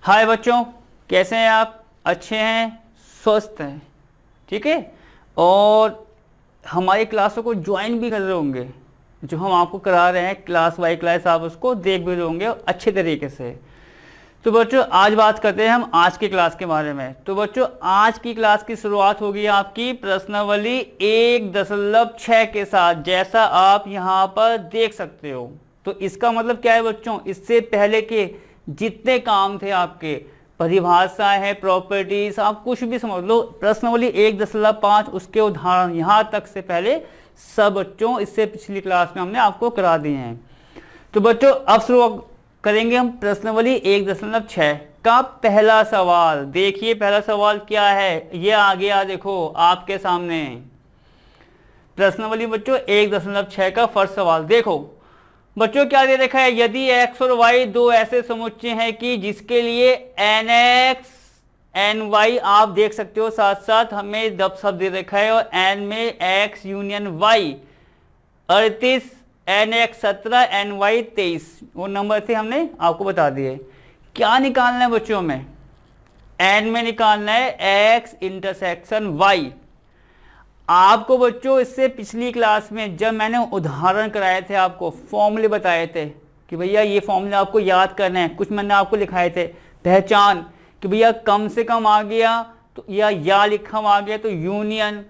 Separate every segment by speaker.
Speaker 1: हाय बच्चों, कैसे हैं आप? अच्छे हैं, स्वस्थ हैं, ठीक है। और हमारी क्लासों को ज्वाइन भी कर रहे होंगे, जो हम आपको करा रहे हैं क्लास बाय क्लास, आप उसको देख भी रहे होंगे अच्छे तरीके से। तो बच्चों आज बात करते हैं हम आज की क्लास के बारे में। तो बच्चों आज की क्लास की शुरुआत होगी आपकी प्रश्नावली 1.6 के साथ, जैसा आप यहाँ पर देख सकते हो। तो इसका मतलब क्या है बच्चों, इससे पहले के जितने काम थे आपके, परिभाषा है, प्रॉपर्टीज, आप कुछ भी समझ लो, प्रश्नावली 1.5 उसके उदाहरण यहाँ तक से पहले सब बच्चों इससे पिछली क्लास में हमने आपको करा दिए हैं। तो बच्चों अब शुरू करेंगे हम प्रश्नावली 1.6 का पहला सवाल। देखिए पहला सवाल क्या है, ये आ गया देखो आपके सामने प्रश्नावली बच्चों 1.6 का फर्स्ट सवाल। देखो बच्चों क्या दे रखा है, यदि x और y दो ऐसे समुच्चय हैं कि जिसके लिए nx ny आप देख सकते हो, साथ साथ हमें दब शब्द दे रखा है, और n में x union y 38, nx 17, ny 23 वो नंबर थे, हमने आपको बता दिए। क्या निकालना है बच्चों में, n में निकालना है x इंटरसेक्शन y। आपको बच्चों इससे पिछली क्लास में जब मैंने उदाहरण कराए थे, आपको फॉर्मूले बताए थे कि भैया ये फॉर्मूले आपको याद करना है, कुछ मैंने आपको लिखाए थे। पहचान कि भैया कम से कम आ गया तो या लिखा आ गया तो यूनियन,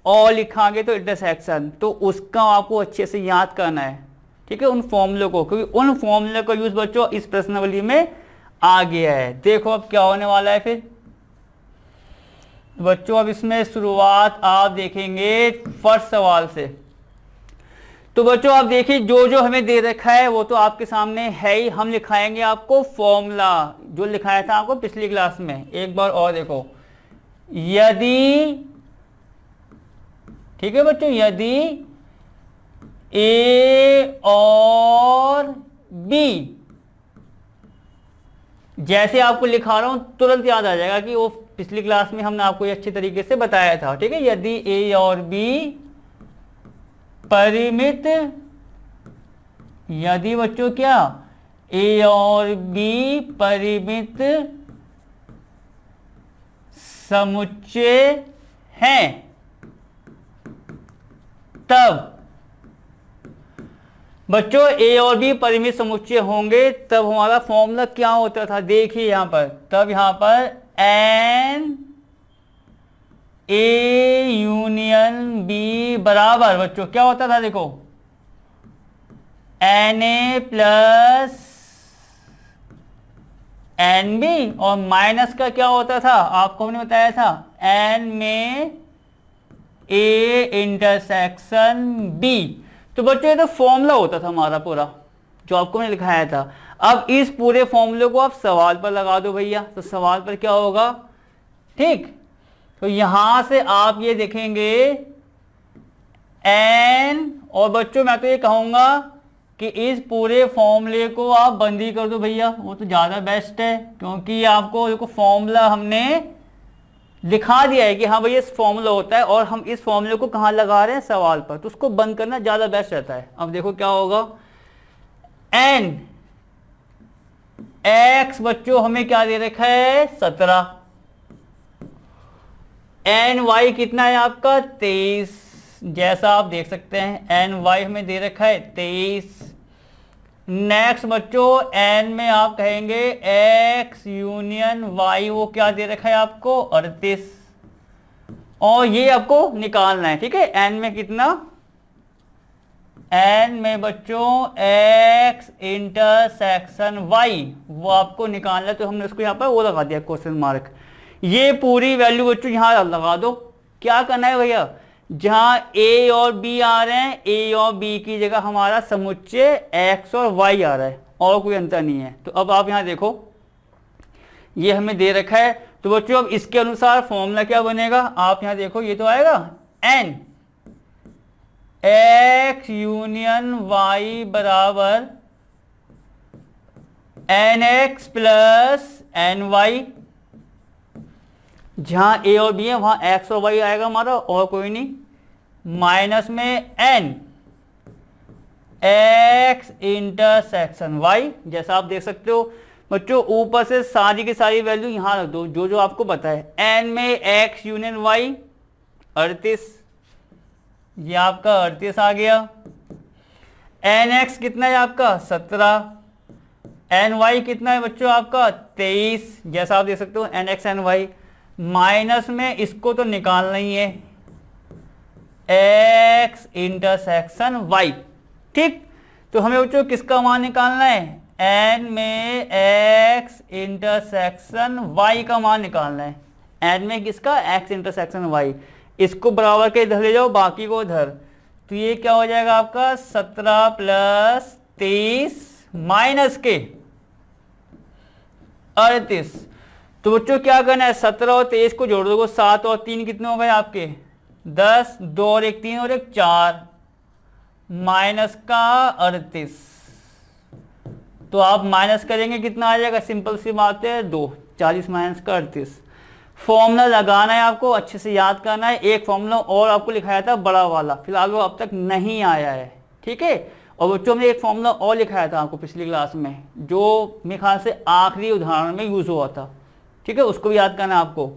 Speaker 1: और लिखा आ गया तो इंटरसेक्शन, तो उसका आपको अच्छे से याद करना है, ठीक है, उन फॉर्मूले को, क्योंकि उन फॉर्मूले का यूज बच्चों इस प्रश्नावली में आ गया है। देखो अब क्या होने वाला है फिर बच्चों, अब इसमें शुरुआत आप देखेंगे फर्स्ट सवाल से। तो बच्चों आप देखिए जो जो हमें दे रखा है वो तो आपके सामने है ही, हम लिखाएंगे आपको फॉर्मूला जो लिखाया था आपको पिछली क्लास में। एक बार और देखो, यदि, ठीक है बच्चों, यदि a और b, जैसे आपको लिखा रहा हूं तुरंत याद आ जाएगा कि वो पिछली क्लास में हमने आपको ये अच्छे तरीके से बताया था, ठीक है। यदि a और b परिमित, यदि बच्चों क्या, a और b परिमित समुच्चय हैं, तब बच्चों a और b परिमित समुच्चय होंगे, तब हमारा फॉर्मूला क्या होता था, देखिए यहां पर, तब यहां पर n a यूनियन b बराबर बच्चों क्या होता था, देखो na प्लस nb, और माइनस का क्या होता था आपको हमने बताया था, n में a इंटरसेक्शन b। तो बच्चों ये तो फॉर्मूला होता था हमारा पूरा जो आपको मैंने लिखाया था। अब इस पूरे फॉर्मूले को आप सवाल पर लगा दो भैया, तो सवाल पर क्या होगा, ठीक। तो यहां से आप ये देखेंगे n, और बच्चों मैं तो ये कहूंगा कि इस पूरे फॉर्मूले को आप बंदी कर दो भैया, वो तो ज्यादा बेस्ट है, क्योंकि आपको देखो फॉर्मूला हमने लिखा दिया है कि हाँ भैया इस फॉर्मूला होता है, और हम इस फॉर्मूले को कहाँ लगा रहे हैं, सवाल पर, तो उसको बंद करना ज्यादा बेस्ट रहता है। अब देखो क्या होगा, n x बच्चों हमें क्या दे रखा है 17, n y कितना है आपका 23, जैसा आप देख सकते हैं n y हमें दे रखा है 23। नेक्स्ट बच्चों n में आप कहेंगे x यूनियन y, वो क्या दे रखा है आपको 38, और ये आपको निकालना है, ठीक है। n में कितना, n में बच्चों x इंटरसेक्शन y, वो आपको निकालना है, तो हमने उसको यहाँ पर वो लगा दिया क्वेश्चन मार्क। ये पूरी वैल्यू बच्चों यहाँ लगा दो। क्या करना है भैया, जहां a और b आ रहे हैं, a और b की जगह हमारा समुच्चय x और y आ रहा है, और कोई अंतर नहीं है। तो अब आप यहां देखो ये हमें दे रखा है, तो बच्चों अब इसके अनुसार फॉर्मूला क्या बनेगा, आप यहां देखो, ये तो आएगा n x यूनियन y बराबर nx प्लस ny, जहां a और b है वहां x और y आएगा हमारा, और कोई नहीं, माइनस में n x इंटरसेक्शन y, जैसा आप देख सकते हो। बच्चों ऊपर से सारी की सारी वैल्यू यहाँ रख दो, जो जो आपको पता है। एन में x यूनियन y 38, ये आपका 38 आ गया। एन एक्स कितना है आपका 17, एन वाई कितना है बच्चों आपका 23, जैसा आप देख सकते हो N X N Y. Minus में इसको तो निकालना ही है, x इंटरसेक्शन y, ठीक। तो हमें बच्चों किसका मान निकालना है, n में x इंटरसेक्शन y का मान निकालना है। n में किसका, x इंटरसेक्शन y। इसको बराबर के इधर ले जाओ, बाकी को इधर, तो ये क्या हो जाएगा आपका 17 प्लस 23 माइनस के 38। तो बच्चों क्या करना है, 17 और 23 को जोड़ दो, 7 और 3 कितने हो गए आपके 10, 2 और 1 3 और 1 4, माइनस का 38। तो आप माइनस करेंगे कितना आ जाएगा, सिंपल सी बात है 2, 40 माइनस का 38। फॉर्मूला लगाना है आपको, अच्छे से याद करना है। एक फॉर्मूला और आपको लिखाया था बड़ा वाला, फिलहाल वो अब तक नहीं आया है, ठीक है। और बच्चों में एक फॉर्मूला और लिखाया था आपको पिछली क्लास में, जो मेरे ख्याल से आखिरी उदाहरण में यूज हुआ था, ठीक है, उसको भी याद करना है आपको।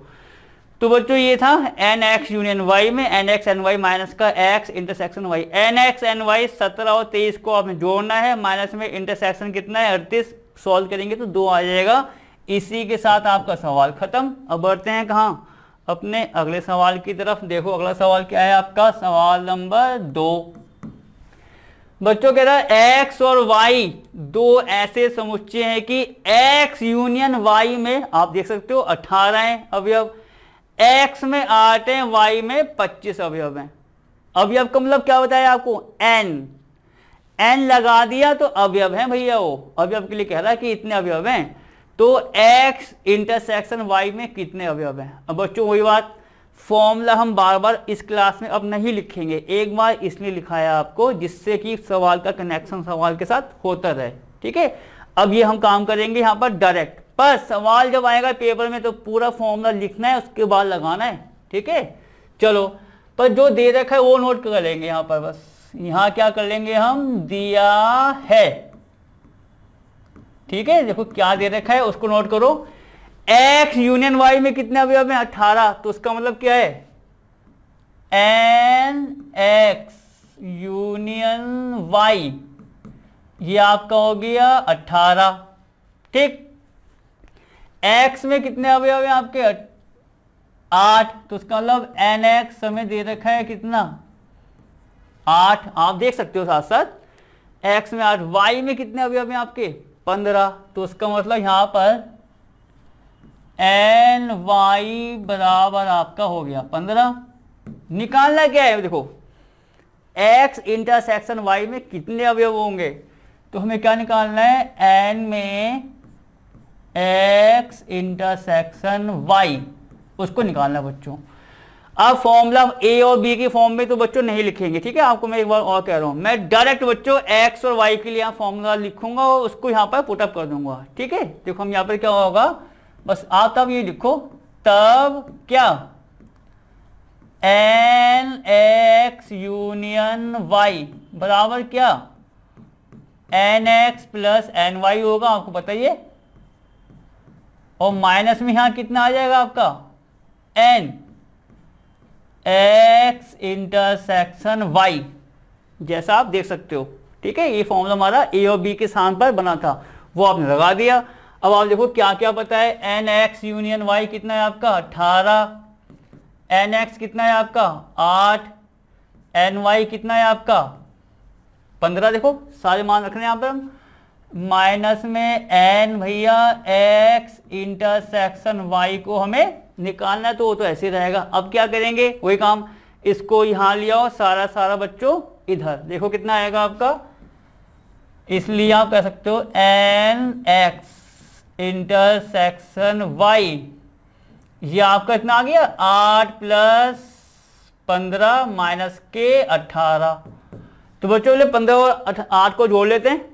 Speaker 1: तो बच्चों ये था एन एक्स यूनियन वाई में N X N Y minus का X intersection Y. N X N Y 17 और 23 को आपने जोड़ना है, माइनस में इंटरसेक्शन कितना है 38, सॉल्व करेंगे तो 2 आ जाएगा। इसी के साथ आपका सवाल खत्म। अब बढ़ते हैं कहाँ, अपने अगले सवाल की तरफ। देखो अगला सवाल क्या है आपका, सवाल नंबर 2। बच्चों कह रहा है x और y दो ऐसे समुच्चय हैं कि x यूनियन y में आप देख सकते हो 18 हैं अवयव, x में 8 हैं, y में 25 अवयव हैं। अवयव का मतलब क्या बताया आपको, n लगा दिया तो अवयव है भैया, वो अवयव के लिए कह रहा है कि इतने अवयव हैं। तो x इंटरसेक्शन y में कितने अवयव हैं। अब बच्चों वही बात, फॉर्मूला हम बार बार इस क्लास में अब नहीं लिखेंगे, एक बार इसलिए लिखाया आपको जिससे कि सवाल का कनेक्शन सवाल के साथ होता रहे, ठीक है। अब ये हम काम करेंगे यहाँ पर डायरेक्ट, पर सवाल जब आएगा पेपर में तो पूरा फॉर्मूला लिखना है, उसके बाद लगाना है, ठीक है। चलो, पर जो दे रखा है वो नोट कर लेंगे यहाँ पर, बस यहाँ क्या कर लेंगे हम, दिया है, ठीक है। देखो क्या दे रखा है उसको नोट करो। x यूनियन y में कितने अवयव हैं 18, तो उसका मतलब क्या है n x यूनियन y, ये आपका हो गया 18, ठीक। x में कितने अवयव हैं आपके 8, तो उसका मतलब n x हमें दे रखा है कितना 8, आप देख सकते हो साथ साथ। x में 8, y में कितने अवयव हैं आपके 15, तो उसका मतलब यहां पर एन वाई बराबर आपका हो गया 15। निकालना क्या है, देखो x इंटरसेक्शन y में कितने अवयव होंगे, तो हमें क्या निकालना है, n में x इंटरसेक्शन y, उसको निकालना है बच्चों। अब फॉर्मूला a और b की फॉर्म में तो बच्चों नहीं लिखेंगे, ठीक है। आपको मैं एक बार और कह रहा हूं, मैं डायरेक्ट बच्चों x और y के लिए यहाँ फॉर्मूला लिखूंगा और उसको यहाँ पर पुटअप कर दूंगा, ठीक है। देखो हम यहाँ पर क्या होगा, बस आप तब ये लिखो, तब क्या एन एक्स यूनियन वाई बराबर क्या N X plus N Y होगा, आपको बताइए। और माइनस में यहां कितना आ जाएगा आपका एन एक्स इंटरसेक्शन वाई, जैसा आप देख सकते हो, ठीक है। ये फॉर्मूला हमारा ए और बी के स्थान पर बना था, वो आपने लगा दिया। अब आप देखो क्या क्या पता है, एन एक्स यूनियन वाई कितना है आपका 18, एन एक्स कितना है आपका 8, एन वाई कितना है आपका 15, देखो सारे मान रखने यहाँ पर हम। माइनस में एन भैया एक्स इंटरसेक्शन वाई को हमें निकालना है, तो वो तो ऐसे रहेगा। अब क्या करेंगे, वही काम, इसको यहाँ ले आओ, सारा सारा बच्चों इधर, देखो कितना आएगा आपका। इसलिए आप कह सकते हो एन एक्स इंटरसेक्शन वाई, ये आपका इतना आ गया 8 प्लस 15 माइनस के 18। तो बच्चों 15 और 8 को जोड़ लेते हैं,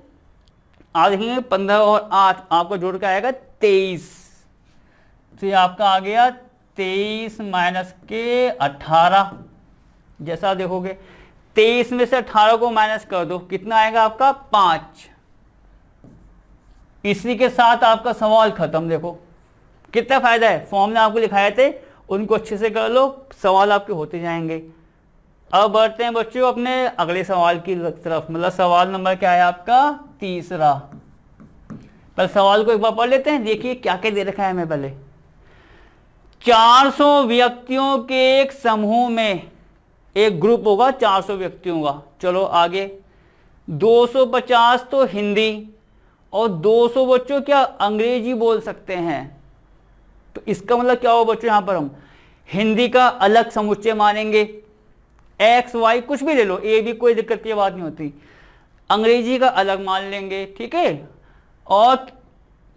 Speaker 1: आप देखेंगे 15 और 8 आपको जोड़ के आएगा 23, तो ये आपका आ गया 23 माइनस के 18। जैसा आप देखोगे 23 में से 18 को माइनस कर दो, कितना आएगा आपका 5, इसी के साथ आपका सवाल खत्म। देखो कितना फायदा है, फॉर्म ने आपको लिखाए थे उनको अच्छे से कर लो, सवाल आपके होते जाएंगे। अब बढ़ते हैं बच्चों अपने अगले सवाल की तरफ, मतलब सवाल नंबर क्या है आपका, तीसरा। पर सवाल को एक बार पढ़ लेते हैं, देखिए क्या क्या दे रखा है हमें। पहले 400 व्यक्तियों के एक समूह में, एक ग्रुप होगा 400 व्यक्तियों का। चलो आगे, 250 तो हिंदी और 200 बच्चों क्या अंग्रेजी बोल सकते हैं। तो इसका मतलब क्या हो बच्चों, यहां पर हम हिंदी का अलग समुच्चय मानेंगे, एक्स वाई कुछ भी ले लो, ए भी, कोई दिक्कत की बात नहीं होती। अंग्रेजी का अलग मान लेंगे, ठीक है। और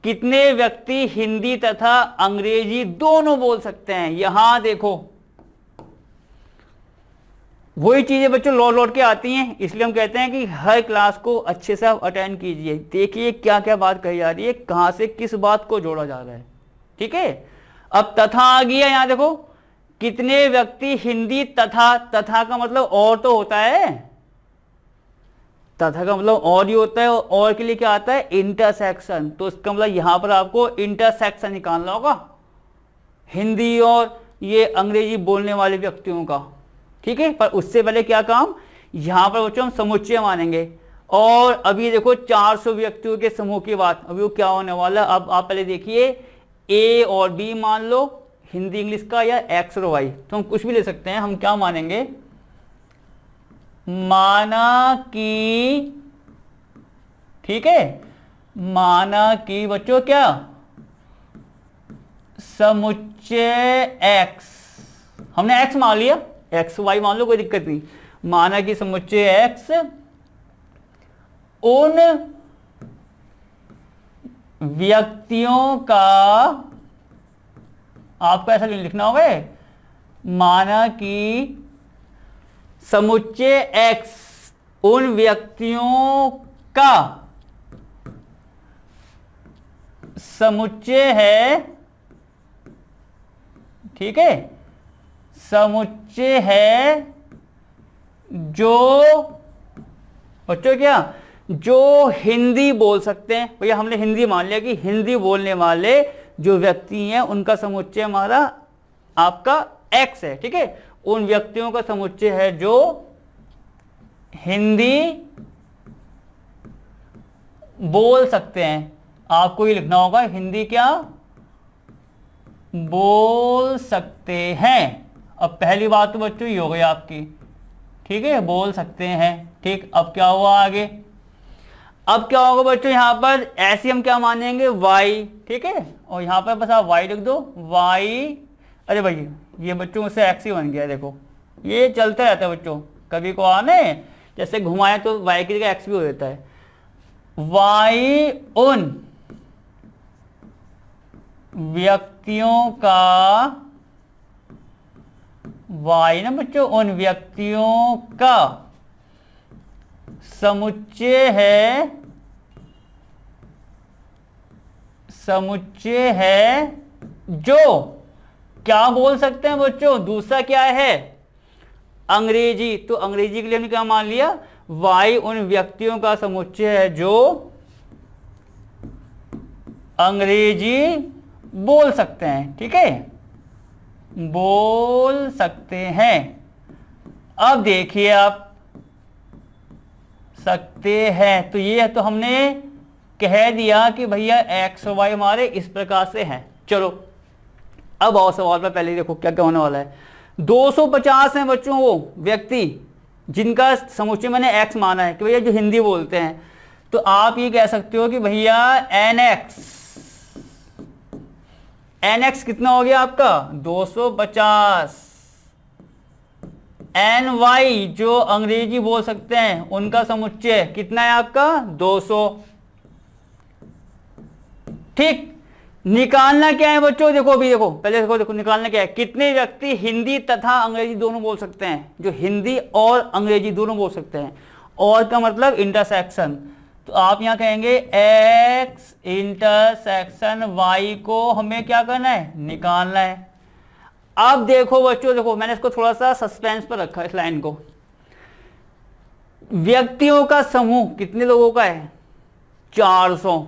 Speaker 1: कितने व्यक्ति हिंदी तथा अंग्रेजी दोनों बोल सकते हैं। यहां देखो वही चीजें बच्चों लौट लौट के आती हैं, इसलिए हम कहते हैं कि हर क्लास को अच्छे से आप अटेंड कीजिए। देखिए क्या क्या बात कही जा रही है, कहां से किस बात को जोड़ा जा रहा है, ठीक है। अब तथा आ गया, यहां देखो कितने व्यक्ति हिंदी तथा, तथा का मतलब और तो होता है, तथा का मतलब और ही होता है, और के लिए क्या आता है, इंटरसेक्शन। तो इसका मतलब यहां पर आपको इंटरसेक्शन निकालना होगा हिंदी और ये अंग्रेजी बोलने वाले व्यक्तियों का, ठीक है। पर उससे पहले क्या काम, यहां पर बच्चों हम समुच्चय मानेंगे। और अभी देखो 400 व्यक्तियों के समूह की बात, अभी वो क्या होने वाला। अब आप पहले देखिए, ए और बी मान लो हिंदी इंग्लिश का, या एक्स और वाई, तो हम कुछ भी ले सकते हैं। हम क्या मानेंगे, माना कि, ठीक है, माना कि बच्चों क्या समुच्चय एक्स, हमने एक्स मान लिया, एक्स वाई मान लो कोई दिक्कत नहीं। माना कि समुच्चय एक्स उन व्यक्तियों का, आपको ऐसा लिखना होगा, माना कि समुच्चय एक्स उन व्यक्तियों का समुच्चय है, ठीक है, समुच्चय है जो बच्चों क्या, जो हिंदी बोल सकते हैं। भैया हमने हिंदी मान लिया कि हिंदी बोलने वाले जो व्यक्ति हैं उनका समुच्चय हमारा आपका एक्स है, ठीक है। उन व्यक्तियों का समुच्चय है जो हिंदी बोल सकते हैं। आपको ये लिखना होगा, हिंदी क्या बोल सकते हैं। अब पहली बात तो बच्चों ये हो गई आपकी, ठीक है, बोल सकते हैं, ठीक। अब क्या हुआ आगे, अब क्या होगा बच्चों, यहां पर ऐसे हम क्या मानेंगे, वाई, ठीक है। और यहां पर बस आप वाई लिख दो, वाई, अरे भाई ये बच्चों से एक्स ही बन गया, देखो ये चलता रहता है बच्चों, कभी को आने जैसे घुमाए तो वाई की जगह एक्स भी हो जाता है। वाई उन व्यक्तियों का, वाई ना बच्चों, उन व्यक्तियों का समुच्चय है, समुच्चय है जो क्या बोल सकते हैं बच्चों, दूसरा क्या है, अंग्रेजी। तो अंग्रेजी के लिए हमने क्या मान लिया, वाई उन व्यक्तियों का समुच्चय है जो अंग्रेजी बोल सकते हैं, ठीक है, बोल सकते हैं। अब देखिए आप सकते हैं, तो ये तो हमने कह दिया कि भैया एक्स और वाई हमारे इस प्रकार से हैं। चलो अब और सवाल पर पहले देखो क्या क्या होने वाला है। 250 हैं बच्चों वो व्यक्ति जिनका समुच्चय मैंने एक्स माना है कि भैया जो हिंदी बोलते हैं। तो आप ये कह सकते हो कि भैया एन एक्स कितना हो गया आपका 250, एन वाई जो अंग्रेजी बोल सकते हैं उनका समुच्चय कितना है आपका 200, ठीक। निकालना क्या है बच्चों, देखो अभी देखो पहले देखो निकालना क्या है, कितने व्यक्ति हिंदी तथा अंग्रेजी दोनों बोल सकते हैं, जो हिंदी और अंग्रेजी दोनों बोल सकते हैं। और का मतलब इंटरसेक्शन, तो आप यहां कहेंगे एक्स इंटरसेक्शन वाई को हमें क्या करना है, निकालना है। अब देखो बच्चों, देखो मैंने इसको थोड़ा सा सस्पेंस पर रखा इस लाइन को। व्यक्तियों का समूह कितने लोगों का है 400,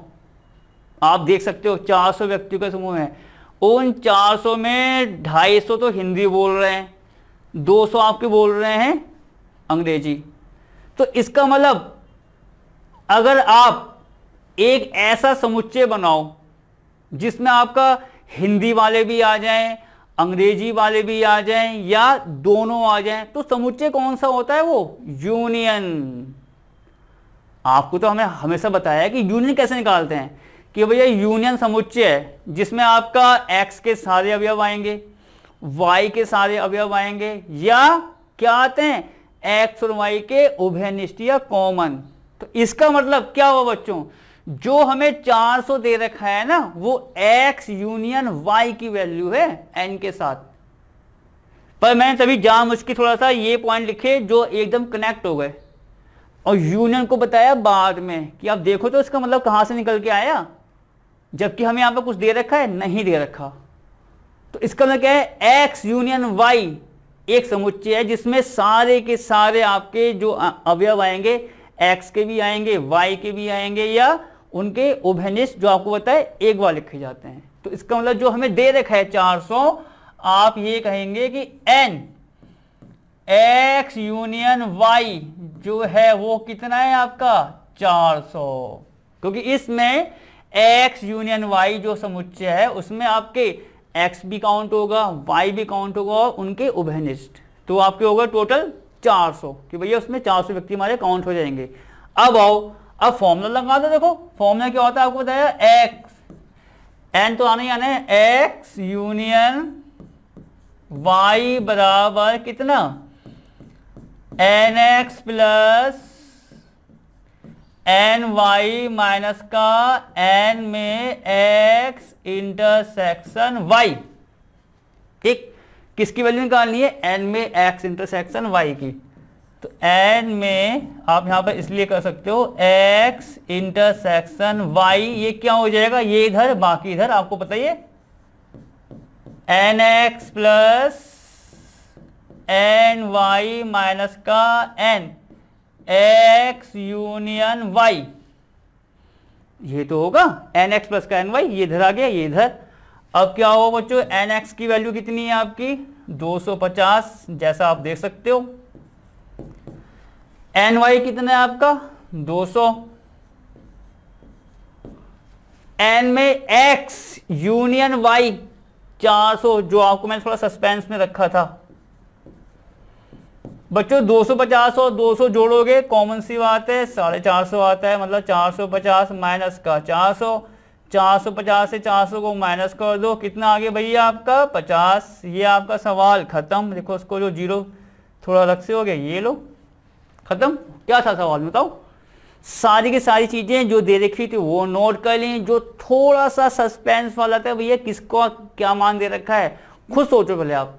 Speaker 1: आप देख सकते हो 400 व्यक्तियों का समूह है, उन 400 में 250 तो हिंदी बोल रहे हैं, 200 आपके बोल रहे हैं अंग्रेजी। तो इसका मतलब अगर आप एक ऐसा समुच्चय बनाओ जिसमें आपका हिंदी वाले भी आ जाएं, अंग्रेजी वाले भी आ जाएं या दोनों आ जाएं, तो समुच्चय कौन सा होता है? वो यूनियन। आपको तो हमें हमेशा बताया है कि यूनियन कैसे निकालते हैं, कि भैया यूनियन समुच्चय है जिसमें आपका एक्स के सारे अवयव आएंगे, वाई के सारे अवयव आएंगे, या क्या आते हैं, एक्स और वाई के उभयनिष्ठ या कॉमन। तो इसका मतलब क्या हुआ बच्चों, जो हमें 400 दे रखा है ना, वो x यूनियन y की वैल्यू है n के साथ। पर मैंने तभी जानबूझ के थोड़ा सा ये पॉइंट लिखे जो एकदम कनेक्ट हो गए, और यूनियन को बताया बाद में कि आप देखो तो इसका मतलब कहां से निकल के आया, जबकि हमें यहां पर कुछ दे रखा है, नहीं दे रखा। तो इसका मतलब क्या है, x यूनियन y एक समुच्चय है जिसमें सारे के सारे आपके जो अवयव आएंगे, x के भी आएंगे, y के भी आएंगे, या उनके उभयनिष्ठ जो आपको बताए एक बार लिखे जाते हैं। तो इसका मतलब जो हमें दे रखा है 400, आप ये कहेंगे कि n x यूनियन y जो है वो कितना है आपका 400, क्योंकि इसमें x यूनियन y जो समुच्चय है उसमें आपके x भी काउंट होगा, y भी काउंट होगा और उनके उभयनिष्ठ, तो आपके होगा टोटल 400, कि भैया उसमें 400 व्यक्ति हमारे काउंट हो जाएंगे। अब आओ, अब फॉर्मूला लगा दो। देखो फॉर्मूला क्या होता है, आपको बताया x n तो आना ही आना है, x यूनियन y बराबर कितना, nx प्लस ny माइनस का n में x इंटरसेक्शन y। ठीक, किसकी वैल्यू निकालनी है, n में x इंटरसेक्शन y की। तो n में आप यहां पर इसलिए कर सकते हो x इंटरसेक्शन y, ये क्या हो जाएगा, ये इधर बाकी इधर, आपको पता ही है nx प्लस ny माइनस का n x यूनियन y, ये तो होगा nx प्लस का ny, ये इधर आ गया, ये इधर। अब क्या होगा बच्चों, nx की वैल्यू कितनी है आपकी 250, जैसा आप देख सकते हो। ny कितना है आपका 200, n में x यूनियन y 400, जो आपको मैंने थोड़ा सस्पेंस में रखा था बच्चों। 250 और 200 जोड़ोगे कॉमन सी बात है 450 आता है, मतलब 450 माइनस का 400, 450 से 400 को माइनस कर दो, कितना आ गया भैया आपका 50। ये आपका सवाल खत्म। देखो उसको जो जीरो थोड़ा अलग से हो गया, ये लो खत्म। क्या था सवाल में बताओ, सारी की सारी चीजें जो दे रखी थी वो नोट कर ली, जो थोड़ा सा सस्पेंस वाला था भैया किसको क्या मान दे रखा है खुद सोचो पहले आप,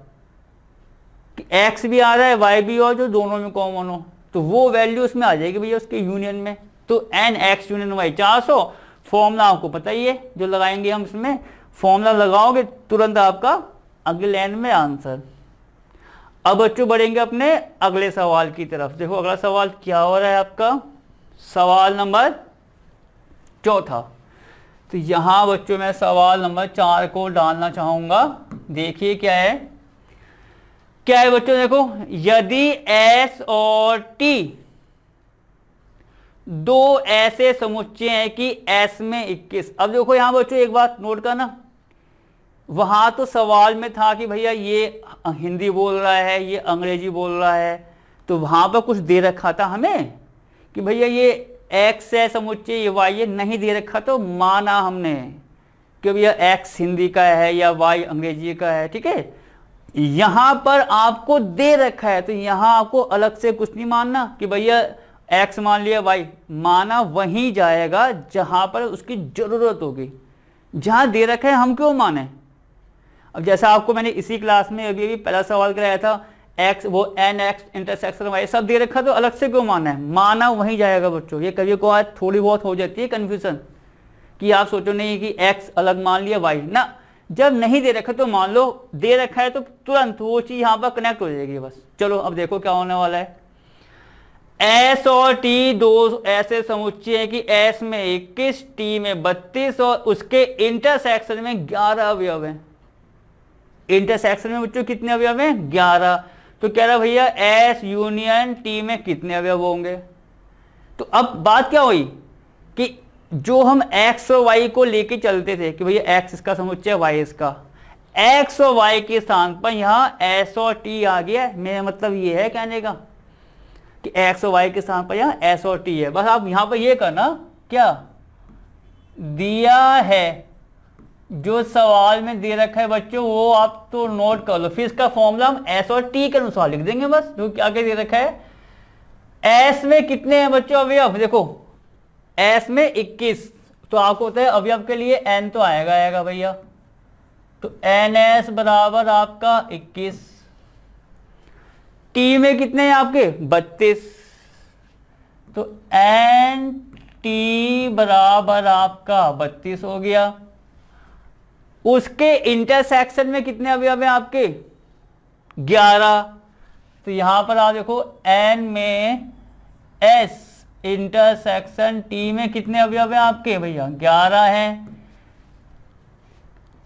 Speaker 1: कि x भी आ रहा है y भी और जो दोनों में कॉमन हो, तो वो वैल्यू उसमें आ जाएगी भैया उसके यूनियन में। तो n x union y 400, formula आपको पता ही है जो लगाएंगे हम, इसमें फॉर्मूला लगाओगे तुरंत आपका अगले लाइन में आंसर। अब बच्चों बढ़ेंगे अपने अगले सवाल की तरफ। देखो अगला सवाल क्या हो रहा है आपका, सवाल नंबर 4। तो यहां बच्चों मैं सवाल नंबर 4 को डालना चाहूंगा। देखिए क्या है, क्या है बच्चों, देखो यदि S और T दो ऐसे समुच्चय हैं कि S में 21। अब देखो यहां बच्चों एक बात नोट करना, वहां तो सवाल में था कि भैया ये हिंदी बोल रहा है, ये अंग्रेजी बोल रहा है, तो वहां पर कुछ दे रखा था हमें कि भैया ये X है समुच्चय, ये Y है, नहीं दे रखा तो माना हमने कि भैया X हिंदी का है या Y अंग्रेजी का है। ठीक है, यहां पर आपको दे रखा है तो यहां आपको अलग से कुछ नहीं मानना कि भैया x मान लिया y, माना वहीं जाएगा जहां पर उसकी जरूरत होगी। जहां दे रखा है हम क्यों माने। अब जैसा आपको मैंने इसी क्लास में अभी पहला सवाल कराया था, x वो n x इंटरसेक्शन y सब दे रखा तो अलग से क्यों माना है, माना वहीं जाएगा बच्चों। ये कभी को आज थोड़ी बहुत हो जाती है कन्फ्यूजन कि आप सोचो नहीं कि x अलग मान लिया y ना, जब नहीं दे रखा तो मान लो, दे रखा है तो तुरंत वो चीज यहां पर कनेक्ट हो जाएगी बस। चलो अब देखो क्या होने वाला है, एस और टी दो ऐसे समुच्चय हैं कि एस में 21, टी में 32 और उसके इंटरसेक्शन में 11 अवयव हैं। इंटरसेक्शन में बच्चों कितने अवयव हैं? 11। तो कह रहा भैया एस यूनियन टी में कितने अवयव होंगे। तो अब बात क्या हुई कि जो हम एक्स और वाई को लेके चलते थे कि भैया एक्स इसका समुच्चय, वाई इसका, एक्स और वाई के स्थान पर यहाँ एस और टी आ गया। मेरा मतलब ये है कहने का कि एक्स और वाई के स्थान पर यहाँ एस और टी है। बस आप यहाँ पर ये करना, क्या दिया है जो सवाल में दे रखा है बच्चों वो आप तो नोट कर लो, फिर इसका फॉर्मूला हम एस और टी के अनुसार लिख देंगे। बस जो क्या दे रखा है, एस में कितने हैं बच्चों अवयव, देखो एस में 21, तो आपको होता है अवयव के लिए एन तो आएगा भैया, तो एन एस बराबर आपका 21। टी में कितने हैं आपके 32, तो एन टी बराबर आपका 32 हो गया। उसके इंटरसेक्शन में कितने अवयव हैं आपके 11, तो यहां पर आप देखो एन में एस इंटरसेक्शन टी में कितने अवयव हैं आपके भैया 11 हैं।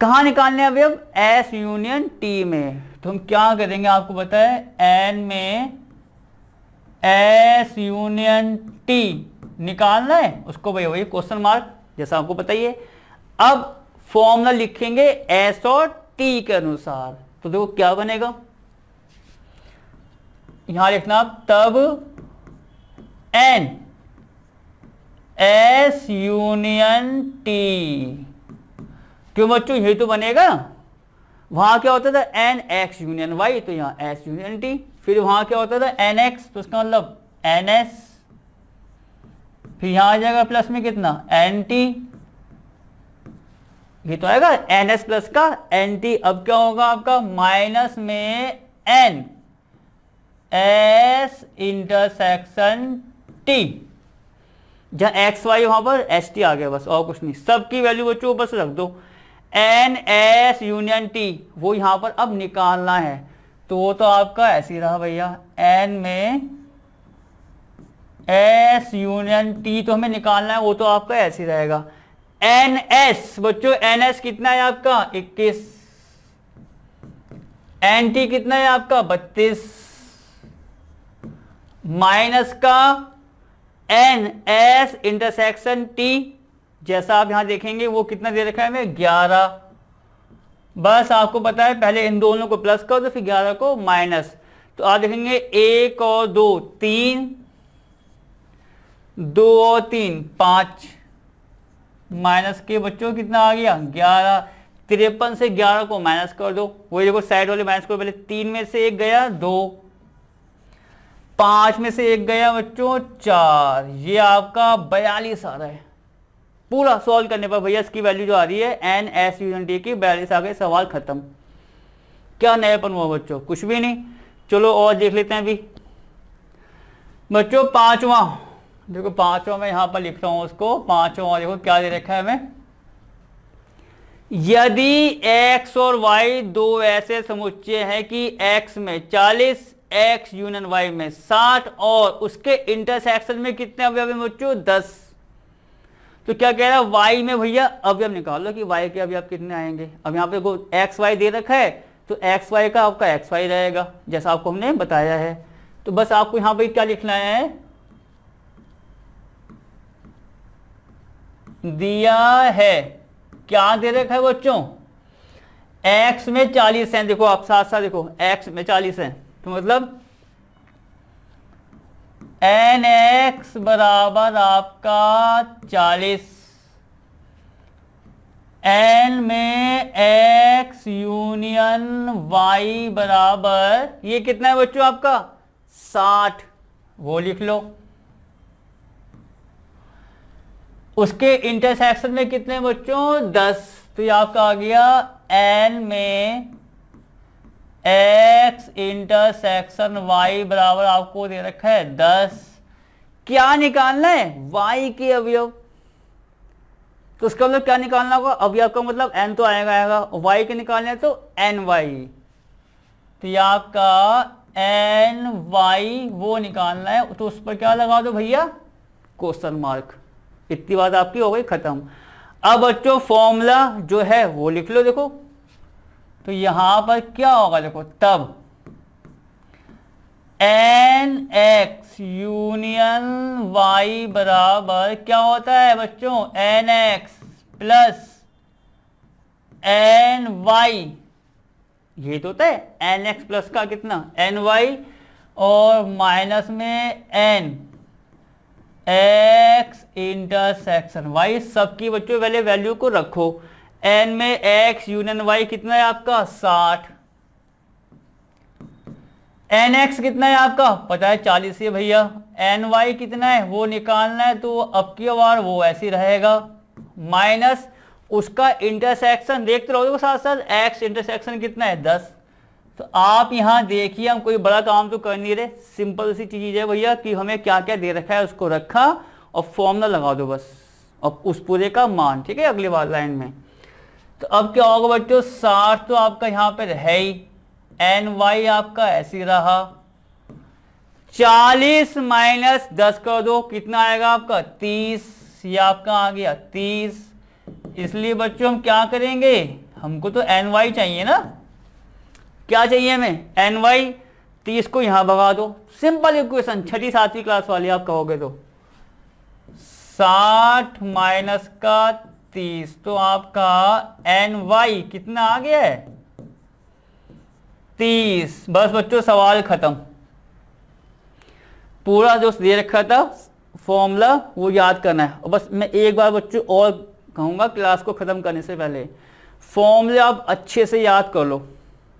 Speaker 1: कहां निकालने अवयव, एस यूनियन टी में, तो हम क्या करेंगे आपको पता है, एन में एस यूनियन टी निकालना है उसको भैया वही क्वेश्चन मार्क जैसा आपको पता ही है। अब फॉर्मूला लिखेंगे एस और टी के अनुसार, तो देखो क्या बनेगा, यहां लिखना तब एन एस यूनियन टी, क्यों बच्चों यही तो बनेगा। वहां क्या होता था एन एक्स यूनियन वाई, तो यहां एस यूनियन टी। फिर वहां क्या होता था एन एक्स, तो उसका मतलब एन एस, फिर यहां आ जाएगा प्लस में कितना एन टी, ये तो आएगा एन एस प्लस का एन टी। अब क्या होगा आपका माइनस में एन एस इंटरसेक्शन टी, जहां एक्स वाई वहां पर एस टी आ गया, बस और कुछ नहीं। सबकी वैल्यू बच्चों बस रख दो, एन एस यूनियन टी वो यहां पर अब निकालना है, तो वो तो आपका ऐसे ही रहा भैया, एन में एस यूनियन टी तो हमें निकालना है, वो तो आपका ऐसे ही रहेगा। एन एस बच्चों एन एस कितना है आपका 21, एन टी कितना है आपका 32, माइनस का एन एस इंटरसेक्शन टी, जैसा आप यहां देखेंगे वो कितना दे रखा है हमें 11। बस आपको पता है पहले इन दोनों को प्लस कर दो फिर 11 को माइनस, तो आप देखेंगे 1 और 2 3, 2 और 3 5, माइनस के बच्चों कितना आ गया 11। 53 से 11 को माइनस कर दो, वही देखो साइड वाले माइनस करो, पहले 3 में से 1 गया 2, 5 में से 1 गया बच्चों 4, ये आपका 42 आ रहा है। पूरा सॉल्व करने पर भैया इसकी वैल्यू जो आ रही है एन एस यूनियन टी की 42 आ गई, सवाल खत्म। क्या नयापन हुआ बच्चों, कुछ भी नहीं। चलो और देख लेते हैं अभी बच्चों पांचवा, देखो पांचवा मैं यहां पर लिख रहा हूं उसको, पांचवा देखो क्या दे रखा है हमें, यदि x और y दो ऐसे समुच्चय हैं कि x में 40, x यूनियन y में 60 और उसके इंटरसेक्शन में कितने अवयव हैं बच्चों 10, तो क्या कह रहा है y में भैया अवयव निकालो कि y के अवयव कितने आएंगे। अब यहाँ पे देखो एक्स वाई दे रखा है, तो एक्स वाई का आपका एक्स वाई रहेगा जैसा आपको हमने बताया है। तो बस आपको यहाँ पे क्या लिखना है, दिया है क्या दे रखा है बच्चों, x में 40 है, देखो आप साथ साथ देखो x में 40 है, तो मतलब एन एक्स बराबर आपका 40, एन में x यूनियन y बराबर ये कितना है बच्चों आपका 60, वो लिख लो। उसके इंटरसेक्शन में कितने बच्चों 10, तो ये आपका आ गया n में x इंटरसेक्शन y बराबर आपको दे रखा है 10। क्या निकालना है y के अवयव, तो उसका मतलब क्या निकालना होगा, अवयव का मतलब n तो आएगा y के निकालने तो ny, तो ये आपका एन वाई वो निकालना है, तो उस पर क्या लगा दो भैया, क्वेश्चन मार्क। इतनी बात आपकी हो गई खत्म। अब बच्चों फॉर्मूला जो है वो लिख लो। देखो तो यहां पर क्या होगा, देखो तब एन एक्स यूनियन वाई बराबर क्या होता है बच्चों, N X plus N Y, ये तो होता है एन एक्स प्लस का कितना एन वाई, और माइनस में एन एक्स इंटरसेक्शन वाई। सबकी बच्चों पहले वैल्यू को रखो। एन में एक्स यूनियन वाई कितना है आपका 60, एन एक्स कितना है आपका पता है 40 है भैया, एन वाई कितना है वो निकालना है, तो अब की बार वो ऐसे रहेगा, माइनस उसका इंटरसेक्शन देखते रहोगे साथ साथ, एक्स इंटरसेक्शन कितना है 10। तो आप यहां देखिए, हम कोई बड़ा काम तो कर नहीं रहे, सिंपल सी चीज है भैया कि हमें क्या क्या दे रखा है उसको रखा और फॉर्मूला लगा दो बस, और उस पूरे का मान, ठीक है अगली बार लाइन में। तो अब क्या होगा बच्चों, 60 तो आपका यहाँ पर है ही, एन वाई आपका ऐसे रहा, 40 माइनस 10 कर दो कितना आएगा आपका 30, ये आपका आ गया 30। इसलिए बच्चों हम क्या करेंगे, हमको तो एन वाई चाहिए ना, क्या चाहिए हमें एन वाई, 30 को यहां भगा दो, सिंपल इक्वेशन, छठी सातवीं क्लास वाली आप कहोगे तो 60 माइनस का 30, तो आपका एन वाई कितना आ गया है 30। बस बच्चों सवाल खत्म, पूरा जो दे रखा था फॉर्मूला वो याद करना है। और बस मैं एक बार बच्चों और कहूंगा क्लास को खत्म करने से पहले, फॉर्मूला आप अच्छे से याद कर लो,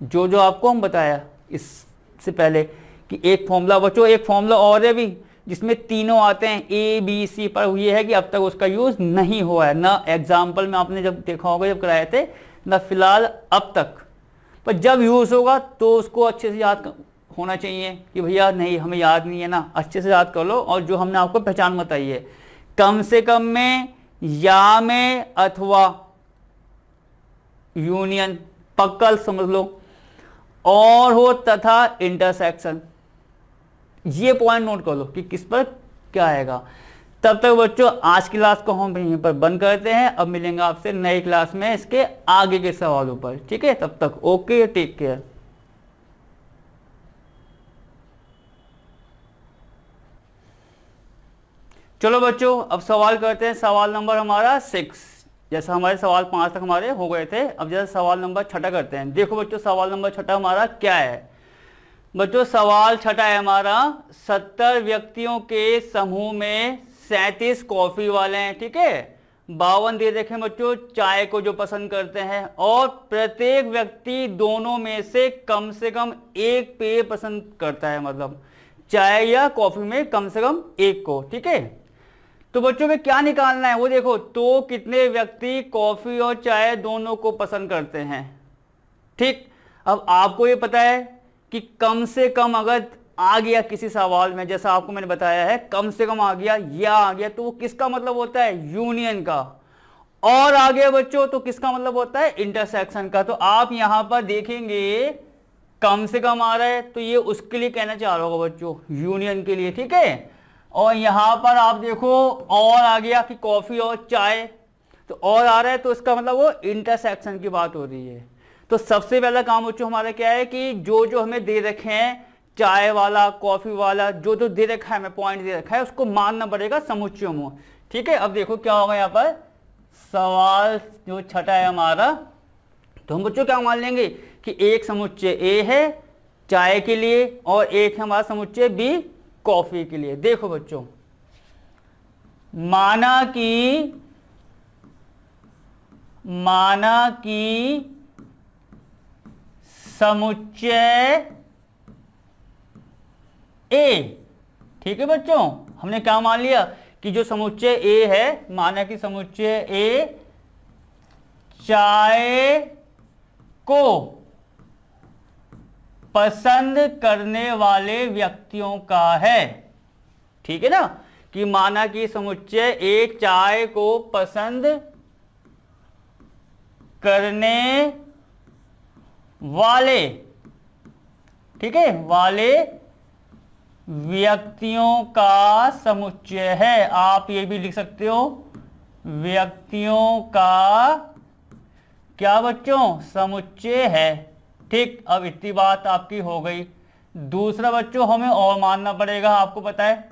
Speaker 1: जो जो आपको हम बताया इससे पहले कि एक फॉर्मूला बच्चों, एक फॉर्मूला और है भी जिसमें तीनों आते हैं ए बी सी, पर ये है कि अब तक उसका यूज नहीं हुआ है ना, एग्जाम्पल में आपने जब देखा होगा जब कराए थे ना, फिलहाल अब तक, पर जब यूज होगा तो उसको अच्छे से याद होना चाहिए कि भैया नहीं हमें याद नहीं है ना, अच्छे से याद कर लो। और जो हमने आपको पहचान बताई है, कम से कम में, या में, अथवा यूनियन पक्कल समझ लो, और हो तथा इंटरसेक्शन, ये पॉइंट नोट कर लो कि किस पर क्या आएगा। तब तक बच्चों आज की क्लास को हम यहीं पर बंद करते हैं, अब मिलेंगे आपसे नई क्लास में इसके आगे के सवालों पर, ठीक है, तब तक ओके, टेक केयर। चलो बच्चों अब सवाल करते हैं, सवाल नंबर हमारा 6, जैसा हमारे सवाल 5 तक हमारे हो गए थे, अब जैसे सवाल नंबर 6 करते हैं। देखो बच्चों सवाल नंबर 6 हमारा क्या है बच्चों, सवाल 6 है हमारा, 70 व्यक्तियों के समूह में 37 कॉफी वाले हैं, ठीक है, 52 दे रखे बच्चों चाय को जो पसंद करते हैं, और प्रत्येक व्यक्ति दोनों में से कम एक पेय पसंद करता है, मतलब चाय या कॉफी में कम से कम एक को, ठीक है। तो बच्चों में क्या निकालना है वो देखो, तो कितने व्यक्ति कॉफी और चाय दोनों को पसंद करते हैं, ठीक। अब आपको ये पता है कि कम से कम अगर आ गया किसी सवाल में, जैसा आपको मैंने बताया है कम से कम आ गया या आ गया, तो वो किसका मतलब होता है यूनियन का, और आ गया बच्चों तो किसका मतलब होता है इंटरसेक्शन का। तो आप यहां पर देखेंगे कम से कम आ रहा है तो ये उसके लिए कहना चाह रहा होगा बच्चों, यूनियन के लिए, ठीक है। और यहां पर आप देखो और आ गया कि कॉफी और चाय, तो और आ रहा है तो इसका मतलब वो इंटरसेक्शन की बात हो रही है। तो सबसे पहला काम बच्चों हमारा क्या है कि जो जो हमें दे रखे हैं, चाय वाला कॉफी वाला जो जो दे रखा है, हमें पॉइंट दे रखा है, उसको मानना पड़ेगा समुच्चयों में, ठीक है। अब देखो क्या होगा यहाँ पर, सवाल जो 6 है हमारा, तो हम बच्चों क्या मान लेंगे कि एक समुच्चय ए है चाय के लिए और एक है हमारा समुच्चय बी कॉफी के लिए। देखो बच्चों, माना कि समुच्चय ए, ठीक है बच्चों, हमने क्या मान लिया कि जो समुच्चय ए है, माना कि समुच्चय ए चाय को पसंद करने वाले व्यक्तियों का है, ठीक है ना, कि माना कि समुच्चय ए चाय को पसंद करने वाले, ठीक है, वाले व्यक्तियों का समुच्चय है। आप ये भी लिख सकते हो, व्यक्तियों का क्या बच्चों, समुच्चय है। ठीक, अब इतनी बात आपकी हो गई। दूसरा बच्चों हमें और मानना पड़ेगा, आपको पता है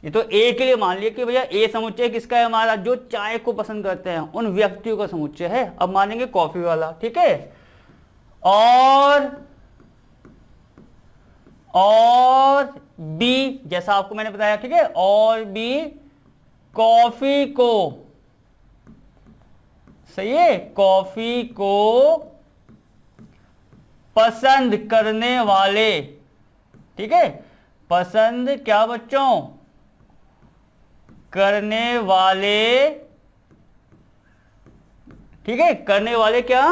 Speaker 1: ये तो ए के लिए मान लिया कि भैया ए समुच्चय किसका है हमारा, जो चाय को पसंद करते हैं उन व्यक्तियों का समुच्चय है। अब मानेंगे कॉफी वाला, ठीक है। और बी, जैसा आपको मैंने बताया, ठीक है, और बी कॉफी को, सही है, कॉफी को पसंद करने वाले, ठीक है, पसंद क्या बच्चों, करने वाले, ठीक है, करने वाले क्या,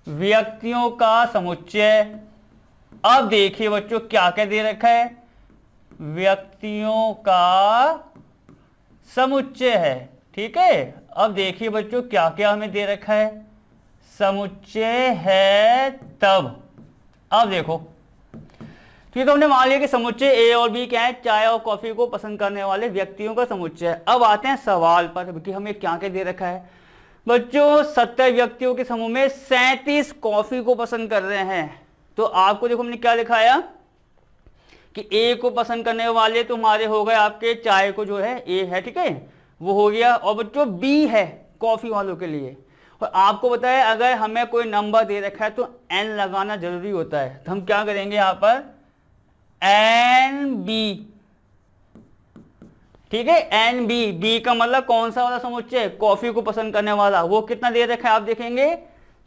Speaker 1: व्यक्तियों का समुच्चय। अब देखिए बच्चों क्या क्या दे रखा है, व्यक्तियों का समुच्चय है, ठीक है। अब देखिए बच्चों क्या क्या हमें दे रखा है, समुच्चय है तब। अब देखो, ठीक है, हमने मान लिया कि समुच्चय ए और बी क्या है, चाय और कॉफी को पसंद करने वाले व्यक्तियों का समुच्चय है। अब आते हैं सवाल पर कि हमें क्या क्या दे रखा है बच्चों। 70 व्यक्तियों के समूह में 37 कॉफी को पसंद कर रहे हैं। तो आपको देखो हमने क्या लिखाया कि ए को पसंद करने वाले तुम्हारे हो गए आपके, चाय को जो है ए है, ठीक है, वो हो गया। और बच्चों बी है कॉफी वालों के लिए। और आपको बताया अगर हमें कोई नंबर दे रखा है तो एन लगाना जरूरी होता है। तो हम क्या करेंगे यहां पर, एन बी, ठीक है, एन बी। बी का मतलब कौन सा वाला समुच्चय, कॉफी को पसंद करने वाला। वो कितना दे रखा है आप देखेंगे,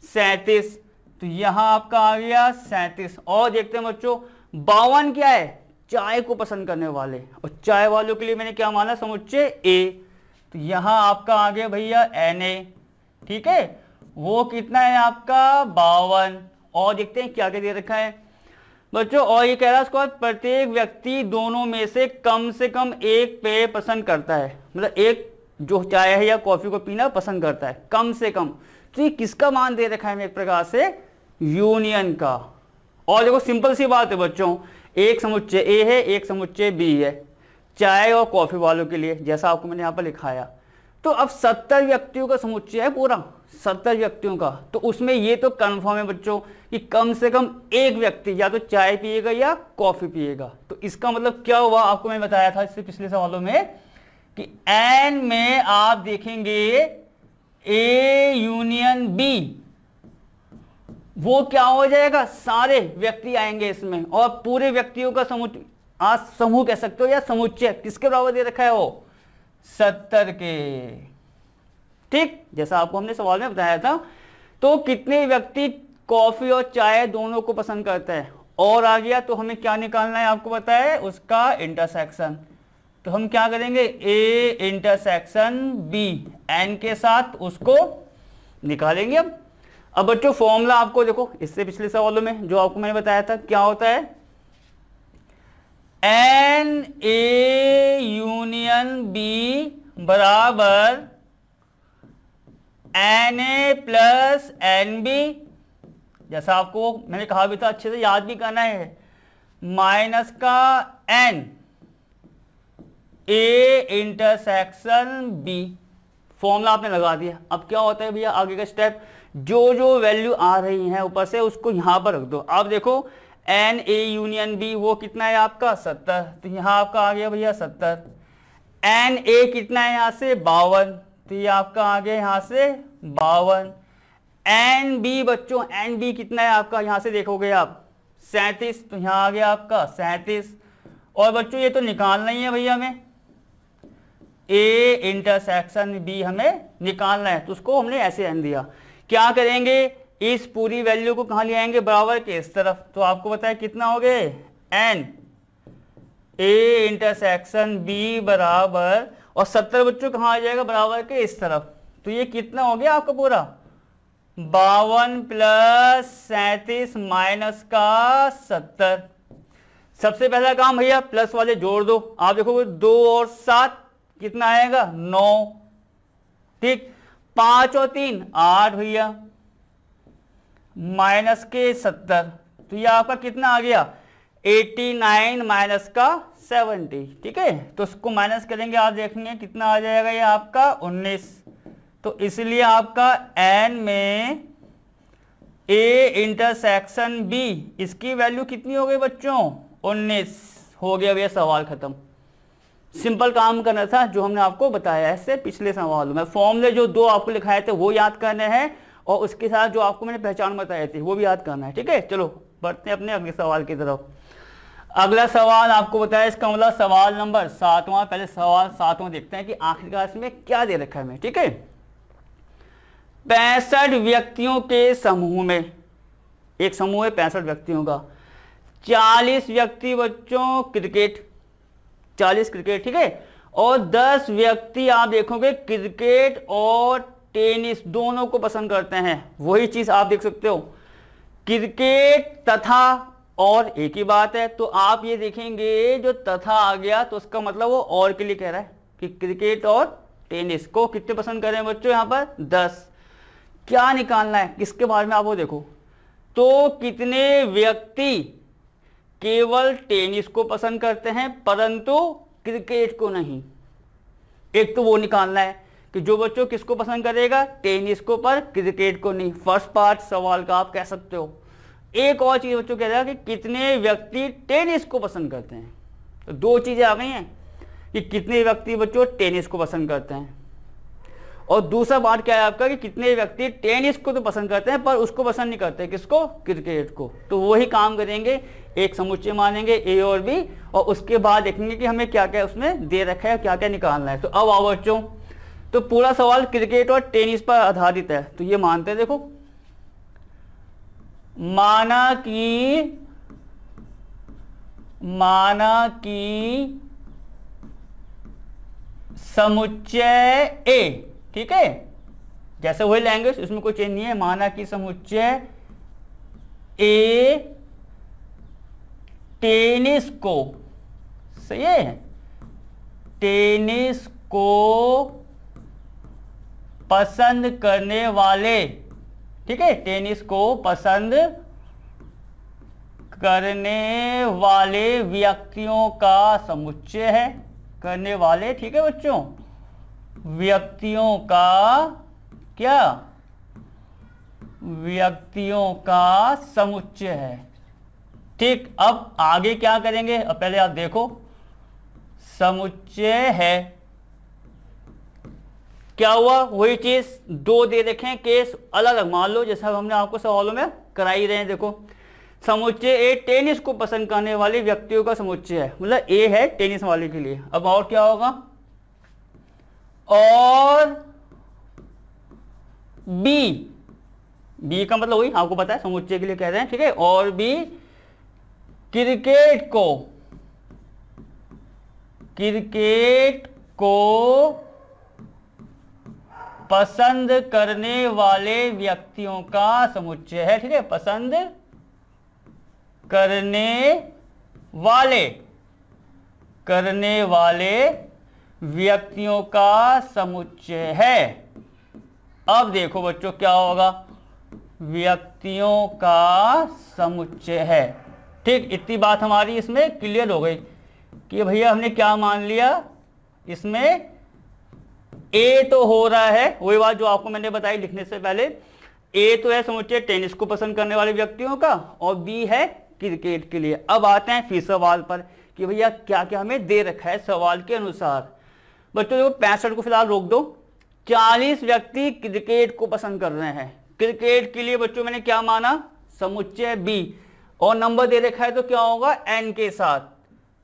Speaker 1: 37। तो यहां आपका आ गया 37। और देखते हैं बच्चों 52 क्या है, चाय को पसंद करने वाले। और चाय वालों के लिए मैंने क्या माना, समुच्चय ए। तो यहां आपका आ गया भैया एन ए, ठीक है, वो कितना है आपका 52। और देखते हैं क्या क्या दे रखा है बच्चों। और ये कह रहा है उसको, प्रत्येक व्यक्ति दोनों में से कम एक पेय पसंद करता है, मतलब एक जो चाय है या कॉफी को पीना पसंद करता है कम से कम। तो ये किसका मान दे रखा है एक प्रकार से, यूनियन का। और देखो सिंपल सी बात है बच्चों, एक समुच्चय ए है, एक समुच्चय बी है, चाय और कॉफी वालों के लिए, जैसा आपको मैंने यहाँ पर लिखाया। तो अब 70 व्यक्तियों का समुच्चय है पूरा, 70 व्यक्तियों का। तो उसमें ये तो कंफर्म है बच्चों कि कम से कम एक व्यक्ति या तो चाय पिएगा या कॉफी पिएगा। तो इसका मतलब क्या हुआ, आपको मैं बताया था इससे पिछले सवालों में कि एन में आप देखेंगे ए यूनियन बी, वो क्या हो जाएगा, सारे व्यक्ति आएंगे इसमें। और पूरे व्यक्तियों का समुच्चय, आज समूह कह सकते हो या समुच्चय, किसके बराबर दे रखा है वो, 70 के। ठीक, जैसा आपको हमने सवाल में बताया था। तो कितने व्यक्ति कॉफी और चाय दोनों को पसंद करते हैं। और आ गया तो हमें क्या निकालना है, आपको पता है, उसका इंटरसेक्शन। तो हम क्या करेंगे, ए इंटरसेक्शन बी, एन के साथ उसको निकालेंगे। अब बच्चों फॉर्मूला आपको देखो इससे पिछले सवालों में जो आपको मैंने बताया था क्या होता है, एन ए यूनियन बी बराबर N A plus N B. जैसा आपको मैंने कहा भी था, अच्छे से याद भी करना है, माइनस का N A intersection B. Formula आपने लगा दिया। अब क्या होता है भैया आगे का स्टेप, जो जो वैल्यू आ रही है ऊपर से उसको यहां पर रख दो। आप देखो एन ए यूनियन बी वो कितना है आपका 70, तो यहां आपका आ गया भैया 70। एन ए कितना है यहां से 52, तो ये आपका आ गया यहां से 52। एन बी बच्चों, एन बी कितना है आपका, यहां से देखोगे आप 37, तो यहां आ गया आपका 37। और बच्चों ये तो निकालना ही है भैया हमें, ए इंटरसेक्शन बी हमें निकालना है। तो उसको हमने ऐसे एन दिया। क्या करेंगे, इस पूरी वैल्यू को कहां ले आएंगे, बराबर के इस तरफ। तो आपको बताया कितना हो गए, एन ए इंटरसेक्शन बी बराबर, और 70 बच्चों कहां आ जाएगा, बराबर के इस तरफ। तो ये कितना हो गया आपका पूरा 52 प्लस 37 माइनस का 70। सबसे पहला काम भैया प्लस वाले जोड़ दो। आप देखोगे 2 और 7 कितना आएगा 9, ठीक, 5 और 3 8 भैया, माइनस के 70। तो ये आपका कितना आ गया 89 माइनस का 70, ठीक है। तो उसको माइनस करेंगे, आप देखेंगे कितना आ जाएगा, ये आपका 19। तो इसलिए आपका n में a इंटरसेक्शन b, इसकी वैल्यू कितनी हो गई बच्चों 19 हो गया। भैया सवाल खत्म। सिंपल काम करना था जो हमने आपको बताया है इससे पिछले सवाल में। फॉर्मूले जो दो आपको लिखाए थे वो याद करने हैं और उसके साथ जो आपको मैंने पहचान बताई थी वो भी याद करना है, ठीक है। चलो बढ़ते हैं अपने अगले सवाल की तरफ। अगला सवाल आपको बताया इसका मतलब सवाल नंबर 7वां। पहले सवाल 7वां देखते हैं कि आखिरकार इसमें क्या दे रखा है हमें, ठीक है। 65 व्यक्तियों के समूह में, एक समूह है 65 व्यक्तियों का, 40 व्यक्ति बच्चों क्रिकेट, 40 क्रिकेट, ठीक है, और 10 व्यक्ति आप देखोगे क्रिकेट और टेनिस दोनों को पसंद करते हैं। वही चीज आप देख सकते हो, क्रिकेट तथा और एक ही बात है। तो आप ये देखेंगे जो तथा आ गया तो उसका मतलब वो और के लिए कह रहा है कि क्रिकेट और टेनिस को कितने पसंद कर रहे हैं बच्चों, यहां पर 10। क्या निकालना है किसके बारे में आप वो देखो, तो कितने व्यक्ति केवल टेनिस को पसंद करते हैं परंतु क्रिकेट को नहीं। एक तो वो निकालना है कि जो बच्चों किसको पसंद करेगा, टेनिस को, पर क्रिकेट को नहीं। फर्स्ट पार्ट सवाल का आप कह सकते हो। एक और चीज बच्चों कह रहा है कि कितने व्यक्ति टेनिस को पसंद करते हैं। तो दो चीजें आ गई हैं कि कितने व्यक्ति बच्चों टेनिस को पसंद करते हैं, और दूसरा बात क्या है आपका कि कितने व्यक्ति टेनिस को तो पसंद करते हैं पर उसको पसंद नहीं करते, किसको, क्रिकेट को। तो वही काम करेंगे, एक समुच्चय मानेंगे ए और बी, और उसके बाद देखेंगे कि हमें क्या क्या उसमें दे रखा है, क्या क्या निकालना है। तो अब आओ बच्चों, तो पूरा सवाल क्रिकेट और टेनिस पर आधारित है। तो ये मानते हैं, देखो, माना कि समुच्चय ए, ठीक है, जैसे वही लैंग्वेज, इसमें कोई चेंज नहीं है। माना कि समुच्चय ए टेनिस को, सही है, टेनिस को पसंद करने वाले, ठीक है, टेनिस को पसंद करने वाले व्यक्तियों का समुच्चय है, करने वाले, ठीक है बच्चों, व्यक्तियों का क्या, व्यक्तियों का समुच्चय है, ठीक। अब आगे क्या करेंगे, अब पहले आप देखो, समुच्चय है, क्या हुआ, वही चीज दो दे रखे केस अलग अलग मान लो, जैसा हमने आपको सवालों में कराई रहे हैं। देखो, समुच्चय ए टेनिस को पसंद करने वाले व्यक्तियों का समुच्चय है, मतलब ए है टेनिस वाले के लिए। अब और क्या होगा, और बी, बी का मतलब वही आपको पता है समुच्चय के लिए कह रहे हैं, ठीक है, और बी क्रिकेट को पसंद करने वाले व्यक्तियों का समुच्चय है, ठीक है, पसंद करने वाले व्यक्तियों का समुच्चय है। अब देखो बच्चों क्या होगा, व्यक्तियों का समुच्चय है, ठीक। इतनी बात हमारी इसमें क्लियर हो गई कि भैया हमने क्या मान लिया, इसमें ए तो हो रहा है, वही बात जो आपको मैंने बताई लिखने से पहले, ए तो है समुच्चय टेनिस को पसंद करने वाले व्यक्तियों का, और बी है क्रिकेट के लिए। अब आते हैं फिर सवाल पर कि भैया क्या क्या हमें दे रखा है सवाल के अनुसार। बच्चों देखो 65 को फिलहाल रोक दो, 40 व्यक्ति क्रिकेट को पसंद कर रहे हैं। क्रिकेट के लिए बच्चों मैंने क्या माना, समुच्चय बी, और नंबर दे रखा है तो क्या होगा, एन के साथ।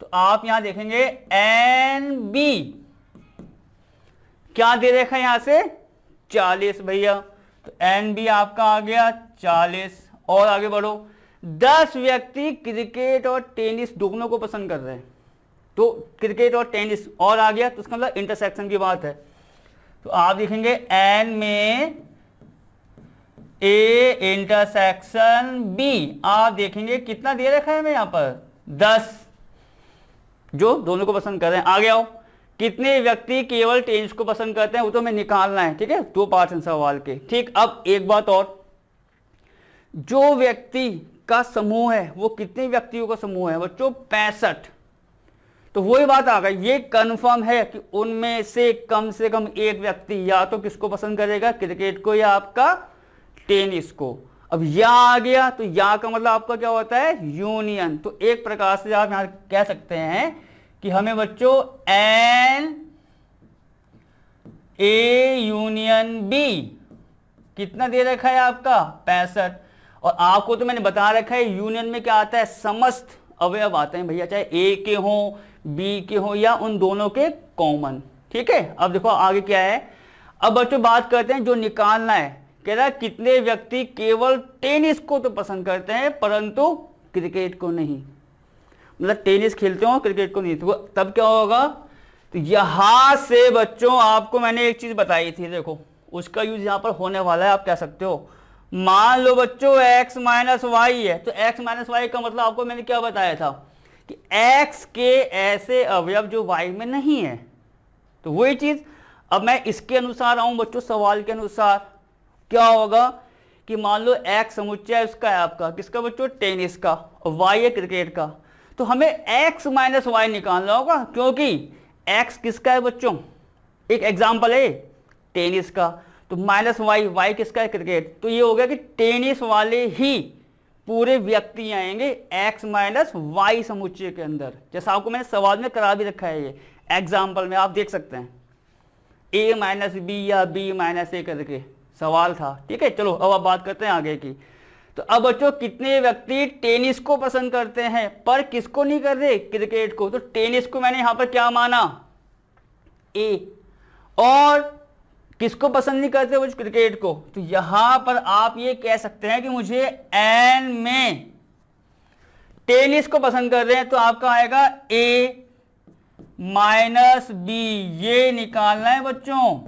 Speaker 1: तो आप यहां देखेंगे एन बी क्या दे रखा है यहां से, 40 भैया, तो एन बी आपका आ गया 40। और आगे बढ़ो, 10 व्यक्ति क्रिकेट और टेनिस दोनों को पसंद कर रहे हैं, तो क्रिकेट और टेनिस और आ गया, तो उसका मतलब इंटरसेक्शन की बात है। तो आप देखेंगे एन में ए इंटरसेक्शन बी, आप देखेंगे कितना दे रखा है हमें यहाँ पर, 10 जो दोनों को पसंद कर रहे हैं। आगे आओ, कितने व्यक्ति केवल टेनिस को पसंद करते हैं, वो तो हमें निकालना है, ठीक है, 2 पार्ट हैं सवाल के, ठीक। अब एक बात और, जो व्यक्ति का समूह है वो कितने व्यक्तियों का समूह है बच्चों? 65। तो वही बात आ गई, ये कंफर्म है कि उनमें से कम एक व्यक्ति या तो किसको पसंद करेगा, क्रिकेट को या आपका टेनिस को। अब या आ गया तो या का मतलब आपका क्या होता है? यूनियन। तो एक प्रकार से आप यहां कह सकते हैं कि हमें बच्चों एन ए यूनियन बी कितना दे रखा है आपका? 65। और आपको तो मैंने बता रखा है यूनियन में क्या आता है? समस्त अवयव आते हैं भैया, चाहे ए के हों, बी के हों या उन दोनों के कॉमन। ठीक है, अब देखो आगे क्या है। अब बच्चों बात करते हैं जो निकालना है, कह रहा है कितने व्यक्ति केवल टेनिस को तो पसंद करते हैं परंतु क्रिकेट को नहीं, मतलब टेनिस खेलते हो क्रिकेट को नहीं। तो तब क्या होगा? तो यहां से बच्चों आपको मैंने एक चीज बताई थी, देखो उसका यूज यहां पर होने वाला है। आप कह सकते हो मान लो बच्चों x माइनस वाई है, तो x माइनस वाई का मतलब आपको मैंने क्या बताया था कि x के ऐसे अवयव जो y में नहीं है। तो वही चीज अब मैं इसके अनुसार आऊं बच्चों, सवाल के अनुसार क्या होगा कि मान लो x समुच्चय उसका है आपका, किसका बच्चों? टेनिस का, और y है क्रिकेट का। तो हमें x माइनस वाई निकालना होगा, क्योंकि x किसका है बच्चों? एक एग्जाम्पल है टेनिस का, तो माइनस वाई, वाई किसका है? क्रिकेट। तो ये हो गया कि टेनिस वाले ही पूरे व्यक्ति आएंगे x माइनस वाई समुच्चय के अंदर, जैसा आपको मैंने सवाल में करा भी रखा है। ये एग्जाम्पल में आप देख सकते हैं, a माइनस बी या b माइनस ए करके सवाल था। ठीक है, चलो अब आप बात करते हैं आगे की। तो अब बच्चों कितने व्यक्ति टेनिस को पसंद करते हैं पर किसको नहीं कर रहे? क्रिकेट को। तो टेनिस को मैंने यहां पर क्या माना? a, और किसको पसंद नहीं करते? वो क्रिकेट को। तो यहां पर आप ये कह सकते हैं कि मुझे एन में टेनिस को पसंद कर रहे हैं, तो आपका आएगा a माइनस बी, ये निकालना है बच्चों।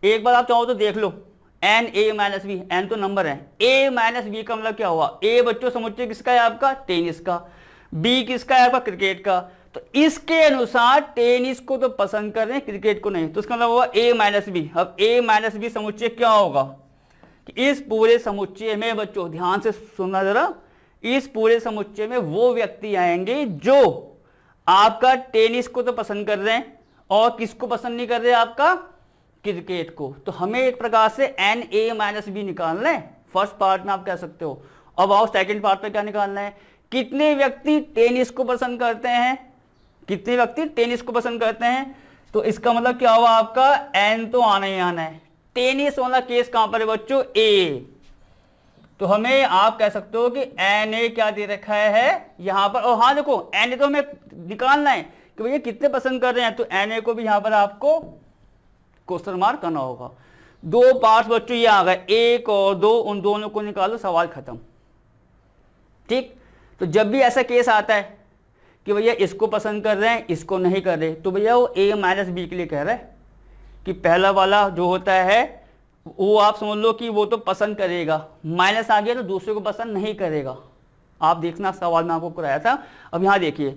Speaker 1: एक बार आप चाहो तो देख लो, N A minus B, N तो नंबर है, ए माइनस बी का मतलब क्या हुआ? ए बच्चों समुच्चय किसका है आपका? टेनिस का। बी किसका है आपका? क्रिकेट का। तो इसके अनुसार टेनिस को तो पसंद कर रहे हैं, क्रिकेट को नहीं, तो इसका मतलब हुआ a माइनस बी। अब a माइनस बी समुच्चय क्या होगा कि इस पूरे समुच्चय में बच्चों ध्यान से सुनना जरा, इस पूरे समुच्चय में वो व्यक्ति आएंगे जो आपका टेनिस को तो पसंद कर रहे हैं और किसको पसंद नहीं कर रहे? आपका क्रिकेट को। तो हमें एक प्रकार से एन ए माइनस बी निकालना है, फर्स्ट पार्ट में आप कह सकते हो। अब आओ सेकंड पार्ट पे क्या निकालना है? कितने व्यक्ति टेनिस को पसंद करते हैं? कितने व्यक्ति टेनिस को पसंद करते हैं? तो इसका मतलब क्या हुआ आपका? एन तो आना ही आना है। टेनिस वाला केस कहां पर है बच्चों? ए। तो हमें आप कह सकते हो कि एन ए क्या दे रखा है यहां पर। और हाँ देखो, एन ए तो हमें निकालना है कि भैया कितने पसंद कर रहे हैं, तो एन ए को भी यहां पर आपको क्वेश्चन मार्क करना होगा। दो पार्ट्स बच्चों ये आ गए, एक और दो, उन दोनों को निकालो, सवाल खत्म। ठीक, तो जब भी ऐसा केस आता है कि भैया इसको पसंद कर रहे हैं इसको नहीं कर रहे, तो भैया वो a माइनस बी के लिए कह रहा है कि पहला वाला जो होता है वो आप समझ लो कि वो तो पसंद करेगा, माइनस आ गया तो दूसरे को पसंद नहीं करेगा। आप देखना सवाल में आपको कराया था। अब यहाँ देखिए,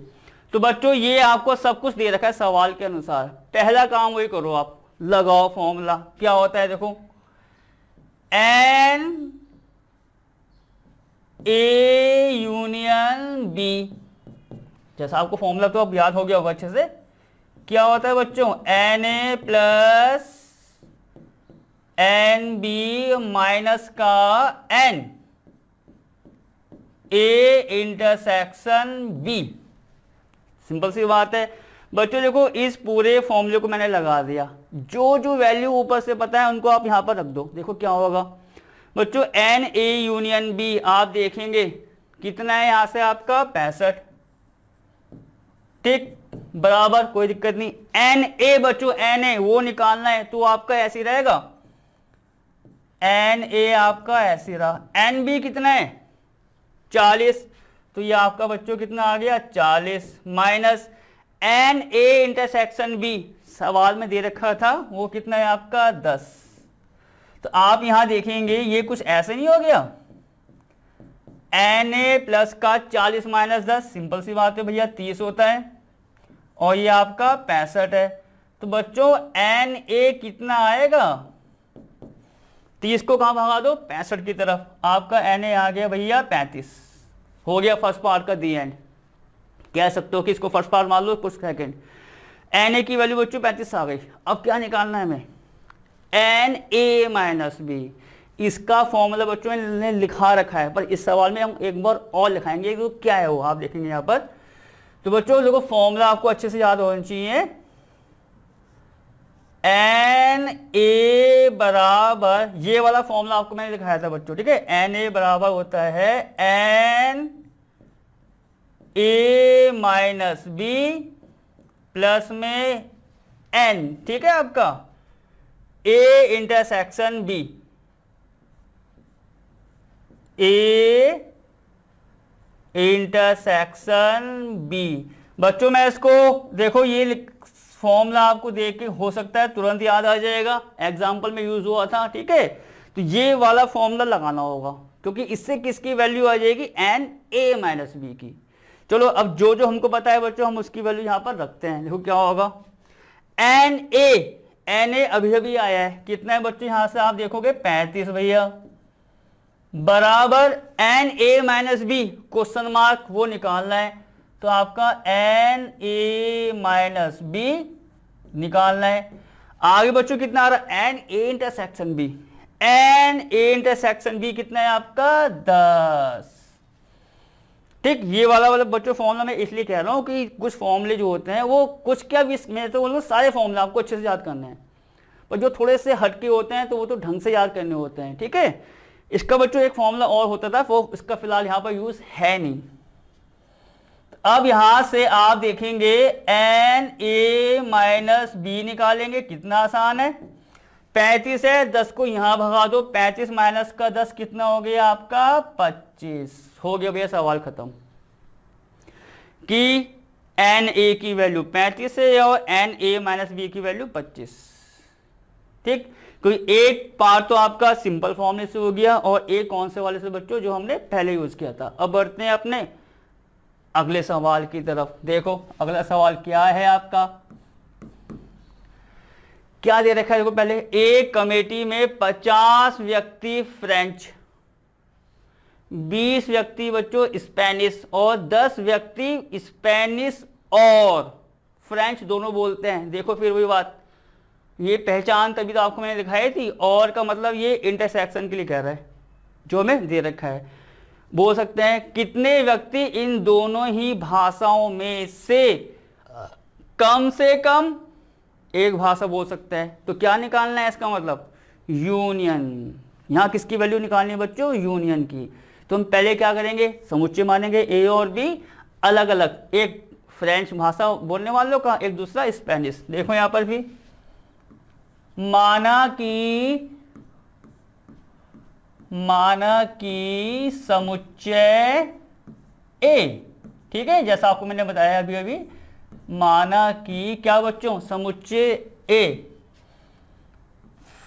Speaker 1: तो बच्चों ये आपको सब कुछ दे रखा है सवाल के अनुसार। पहला काम वही करो, आप लगाओ फॉर्मूला। क्या होता है देखो, एन ए यूनियन बी, जैसा आपको फॉर्मूला तो अब याद हो गया होगा अच्छे से। क्या होता है बच्चों? N A plus N B minus का N A intersection B. Simple सी बात है बच्चों। देखो इस पूरे फॉर्मूले को मैंने लगा दिया, जो जो वैल्यू ऊपर से पता है उनको आप यहां पर रख दो। देखो क्या होगा बच्चों, एन ए यूनियन बी आप देखेंगे कितना है यहां से आपका 65। ठीक, बराबर, कोई दिक्कत नहीं। एन ए बच्चों, एन ए वो निकालना है तो आपका ऐसे रहेगा, एन ए आपका ऐसे रहा। एन बी कितना है? 40। तो ये आपका बच्चों कितना आ गया? 40 minus N A intersection B, सवाल में दे रखा था वो कितना है आपका? 10। तो आप यहां देखेंगे ये कुछ ऐसे नहीं हो गया, एन ए प्लस का 40 माइनस 10, सिंपल सी बात है भैया 30 होता है, और ये आपका 65 है। तो बच्चों एन ए कितना आएगा? 30 को कहाँ भगा दो, 65 की तरफ। आपका Na आ गया भैया 35। हो गया फर्स्ट पार्ट का दी एंड। कह सकते हो कि इसको फर्स्ट पार्ट मान लो कुछ सेकेंड। Na की वैल्यू बच्चों 35 आ गई। अब क्या निकालना है हमें, Na माइनस बी। इसका फॉर्मूला बच्चों ने लिखा रखा है, पर इस सवाल में हम एक बार और लिखाएंगे तो क्या है वो आप देखेंगे यहाँ पर। तो बच्चों देखो फॉर्मूला आपको अच्छे से याद होना चाहिए। Na बराबर, ये वाला फॉर्मूला आपको मैंने लिखाया था बच्चों, ठीक है। Na बराबर होता है Na माइनस बी प्लस में N, ठीक है आपका, A intersection B, A intersection B। बच्चों मैं इसको देखो, ये फॉर्मूला आपको देख के हो सकता है तुरंत याद आ जाएगा, एग्जाम्पल में यूज हुआ था, ठीक है। तो ये वाला फॉर्मूला लगाना होगा, क्योंकि इससे किसकी वैल्यू आ जाएगी, Na माइनस बी की। चलो अब जो जो हमको पता है बच्चों, हम उसकी वैल्यू यहां पर रखते हैं। देखो क्या होगा, Na अभी अभी आया है, कितना है बच्चों, यहां से आप देखोगे 35 भैया, बराबर Na minus B question mark वो निकालना है। तो आपका Na माइनस बी निकालना है। आगे बच्चों कितना आ रहा है, Na intersection B. Na intersection B कितना है आपका 10, ठीक। ये वाला बच्चों फॉर्मूला मैं इसलिए कह रहा हूं कि कुछ फॉर्मूले जो होते हैं वो कुछ क्या भी, मैं तो बोलूँ सारे फॉर्मूले आपको अच्छे से याद करने हैं, पर जो थोड़े से हटके होते हैं तो वो तो ढंग से याद करने होते हैं, ठीक है। इसका बच्चों एक फॉर्मूला और होता था, वो इसका फिलहाल यहां पर यूज है नहीं। अब यहां से आप देखेंगे Na माइनस बी निकालेंगे, कितना आसान है। 35 है, 10 को यहां भगा दो, 35 माइनस का 10 कितना हो गया आपका 25। हो गया भैया सवाल खत्म कि Na की वैल्यू 35 है और Na माइनस बी की वैल्यू 25, ठीक। कोई एक पार्ट तो आपका सिंपल फॉर्मूले से हो गया और एक कौन से वाले से बच्चों, जो हमने पहले यूज किया था। अब बढ़ते हैं अपने अगले सवाल की तरफ। देखो अगला सवाल क्या है आपका, क्या दे रखा है, देखो पहले, एक कमेटी में 50 व्यक्ति फ्रेंच, 20 व्यक्ति बच्चों स्पेनिश और 10 व्यक्ति स्पेनिश और फ्रेंच दोनों बोलते हैं। देखो फिर वही बात, ये पहचान तभी तो आपको मैंने दिखाई थी, और का मतलब ये इंटरसेक्शन के लिए कह रहा है, जो हमें दे रखा है। बोल सकते हैं कितने व्यक्ति इन दोनों ही भाषाओं में से कम एक भाषा बोल सकता है। तो क्या निकालना है इसका मतलब, यूनियन। यहां किसकी वैल्यू निकालनी है बच्चों, यूनियन की। तो हम पहले क्या करेंगे, समुच्चय मानेंगे ए और बी अलग अलग, एक फ्रेंच भाषा बोलने वालों का, एक दूसरा स्पेनिश। देखो यहां पर भी माना कि समुच्चय ए, ठीक है, जैसा आपको मैंने बताया अभी अभी, माना कि क्या बच्चों, समुच्चय ए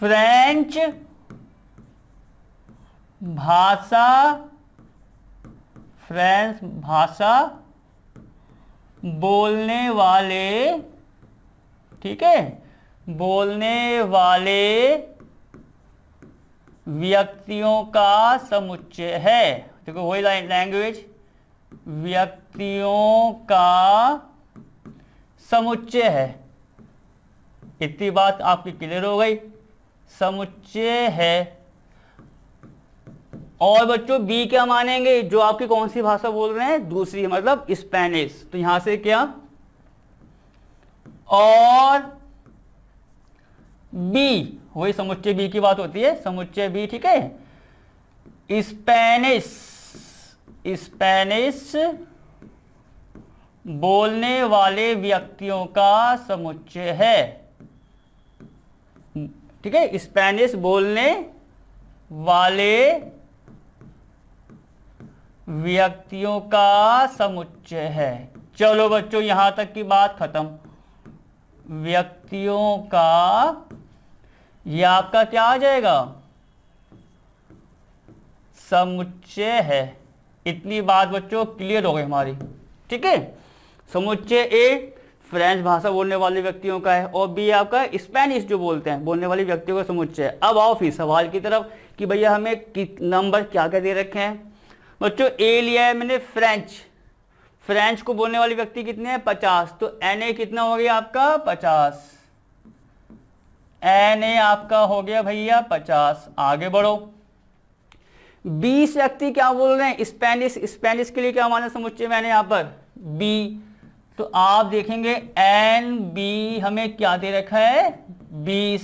Speaker 1: फ्रेंच भाषा बोलने वाले, ठीक है, बोलने वाले व्यक्तियों का समुच्चय है। देखो वही लैंग्वेज, व्यक्तियों का समुच्चय है। इतनी बात आपकी क्लियर हो गई, समुच्चय है। और बच्चों बी क्या मानेंगे, जो आपकी कौन सी भाषा बोल रहे हैं, दूसरी, मतलब स्पेनिश। तो यहां से क्या, और बी, वही समुच्चय बी की बात होती है, समुच्चय बी, ठीक है। स्पेनिश बोलने वाले व्यक्तियों का समुच्चय है, ठीक है, स्पेनिश बोलने वाले व्यक्तियों का समुच्चय है। चलो बच्चों यहां तक की बात खत्म। व्यक्तियों का, ये आपका क्या आ जाएगा, समुच्चय है। इतनी बात बच्चों क्लियर हो गई हमारी, ठीक है। समुच्चय ए फ्रेंच भाषा बोलने वाले व्यक्तियों का है, और बी आपका स्पेनिश जो बोलते हैं बोलने वाले व्यक्तियों का समुच्चय है। अब आओ फिर सवाल की तरफ कि भैया हमें नंबर क्या क्या दे रखे हैं। बच्चों ए लिया है मैंने फ्रेंच, फ्रेंच को बोलने वाले व्यक्ति कितने हैं 50, तो एन ए कितना हो गया आपका 50, एन ए आपका हो गया भैया 50। आगे बढ़ो, 20 व्यक्ति क्या बोल रहे हैं स्पेनिश, स्पेनिश के लिए क्या माना समुच्चय मैंने यहाँ पर बी, तो आप देखेंगे एन बी हमें क्या दे रखा है 20।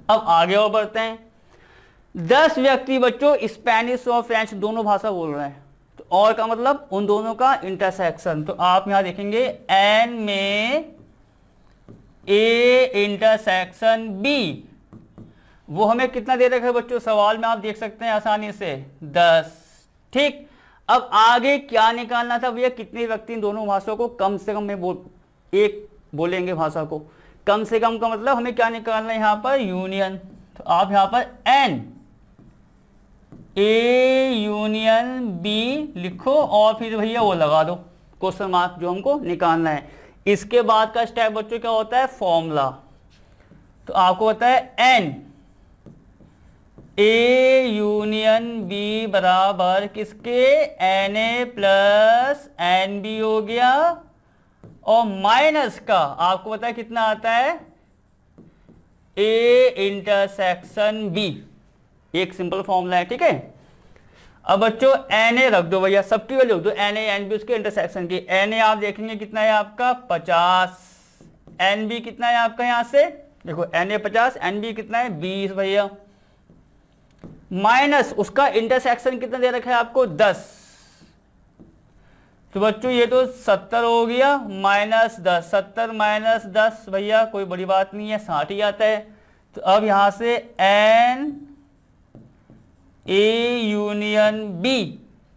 Speaker 1: अब आगे और बढ़ते हैं, 10 व्यक्ति बच्चों स्पेनिश और फ्रेंच दोनों भाषा बोल रहे हैं, तो और का मतलब उन दोनों का इंटरसेक्शन, तो आप यहां देखेंगे एन में ए इंटरसेक्शन बी, वो हमें कितना दे रखा है बच्चों सवाल में आप देख सकते हैं आसानी से 10। ठीक, अब आगे क्या निकालना था भैया, कितने व्यक्ति इन दोनों भाषाओं को कम से कम में एक बोलेंगे भाषा को, कम से कम का मतलब हमें क्या निकालना है यहाँ पर यूनियन, तो आप यहाँ पर एन ए यूनियन बी लिखो और फिर भैया वो लगा दो क्वेश्चन मार्क जो हमको निकालना है। इसके बाद का स्टेप बच्चों क्या होता है फॉर्मूला, तो आपको होता है एन ए यूनियन बी बराबर किसके N A plus N B हो गया, और माइनस का आपको पता है कितना आता है ए इंटरसेक्शन बी, एक सिंपल फॉर्मूला है। ठीक है, अब बच्चों एन ए रख दो भैया, सबकी वैल्यू रख दो एन ए एन बी उसके इंटरसेक्शन की, एन ए आप देखेंगे कितना है आपका 50, एन बी कितना है आपका यहां से देखो एन ए 50 एन बी कितना है 20 भैया, माइनस उसका इंटरसेक्शन कितना दे रखा है आपको 10, तो बच्चों ये तो 70 हो गया माइनस 10, 70 माइनस 10 भैया कोई बड़ी बात नहीं है 60 ही आता है। तो अब यहां से एन ए यूनियन बी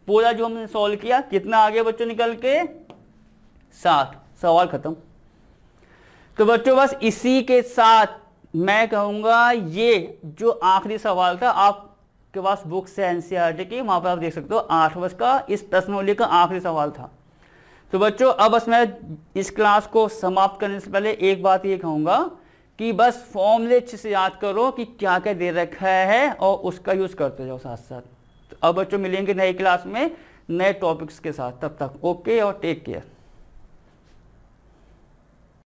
Speaker 1: पूरा जो हमने सॉल्व किया कितना आ गया बच्चों निकल के 60, सवाल खत्म। तो बच्चों बस इसी के साथ मैं कहूंगा ये जो आखिरी सवाल था आपके पास बुक से एनसीईआरटी की, वहां पर आप देख सकते हो 8 वर्ष का इस प्रश्नावली का आखिरी सवाल था। तो बच्चों अब बस मैं इस क्लास को समाप्त करने से पहले एक बात ये कहूंगा कि बस फॉर्मूले अच्छे से याद करो कि क्या क्या दे रखा है और उसका यूज करते जाओ साथ साथ। तो अब बच्चों मिलेंगे नई क्लास में नए टॉपिक्स के साथ, तब तक ओके और टेक केयर।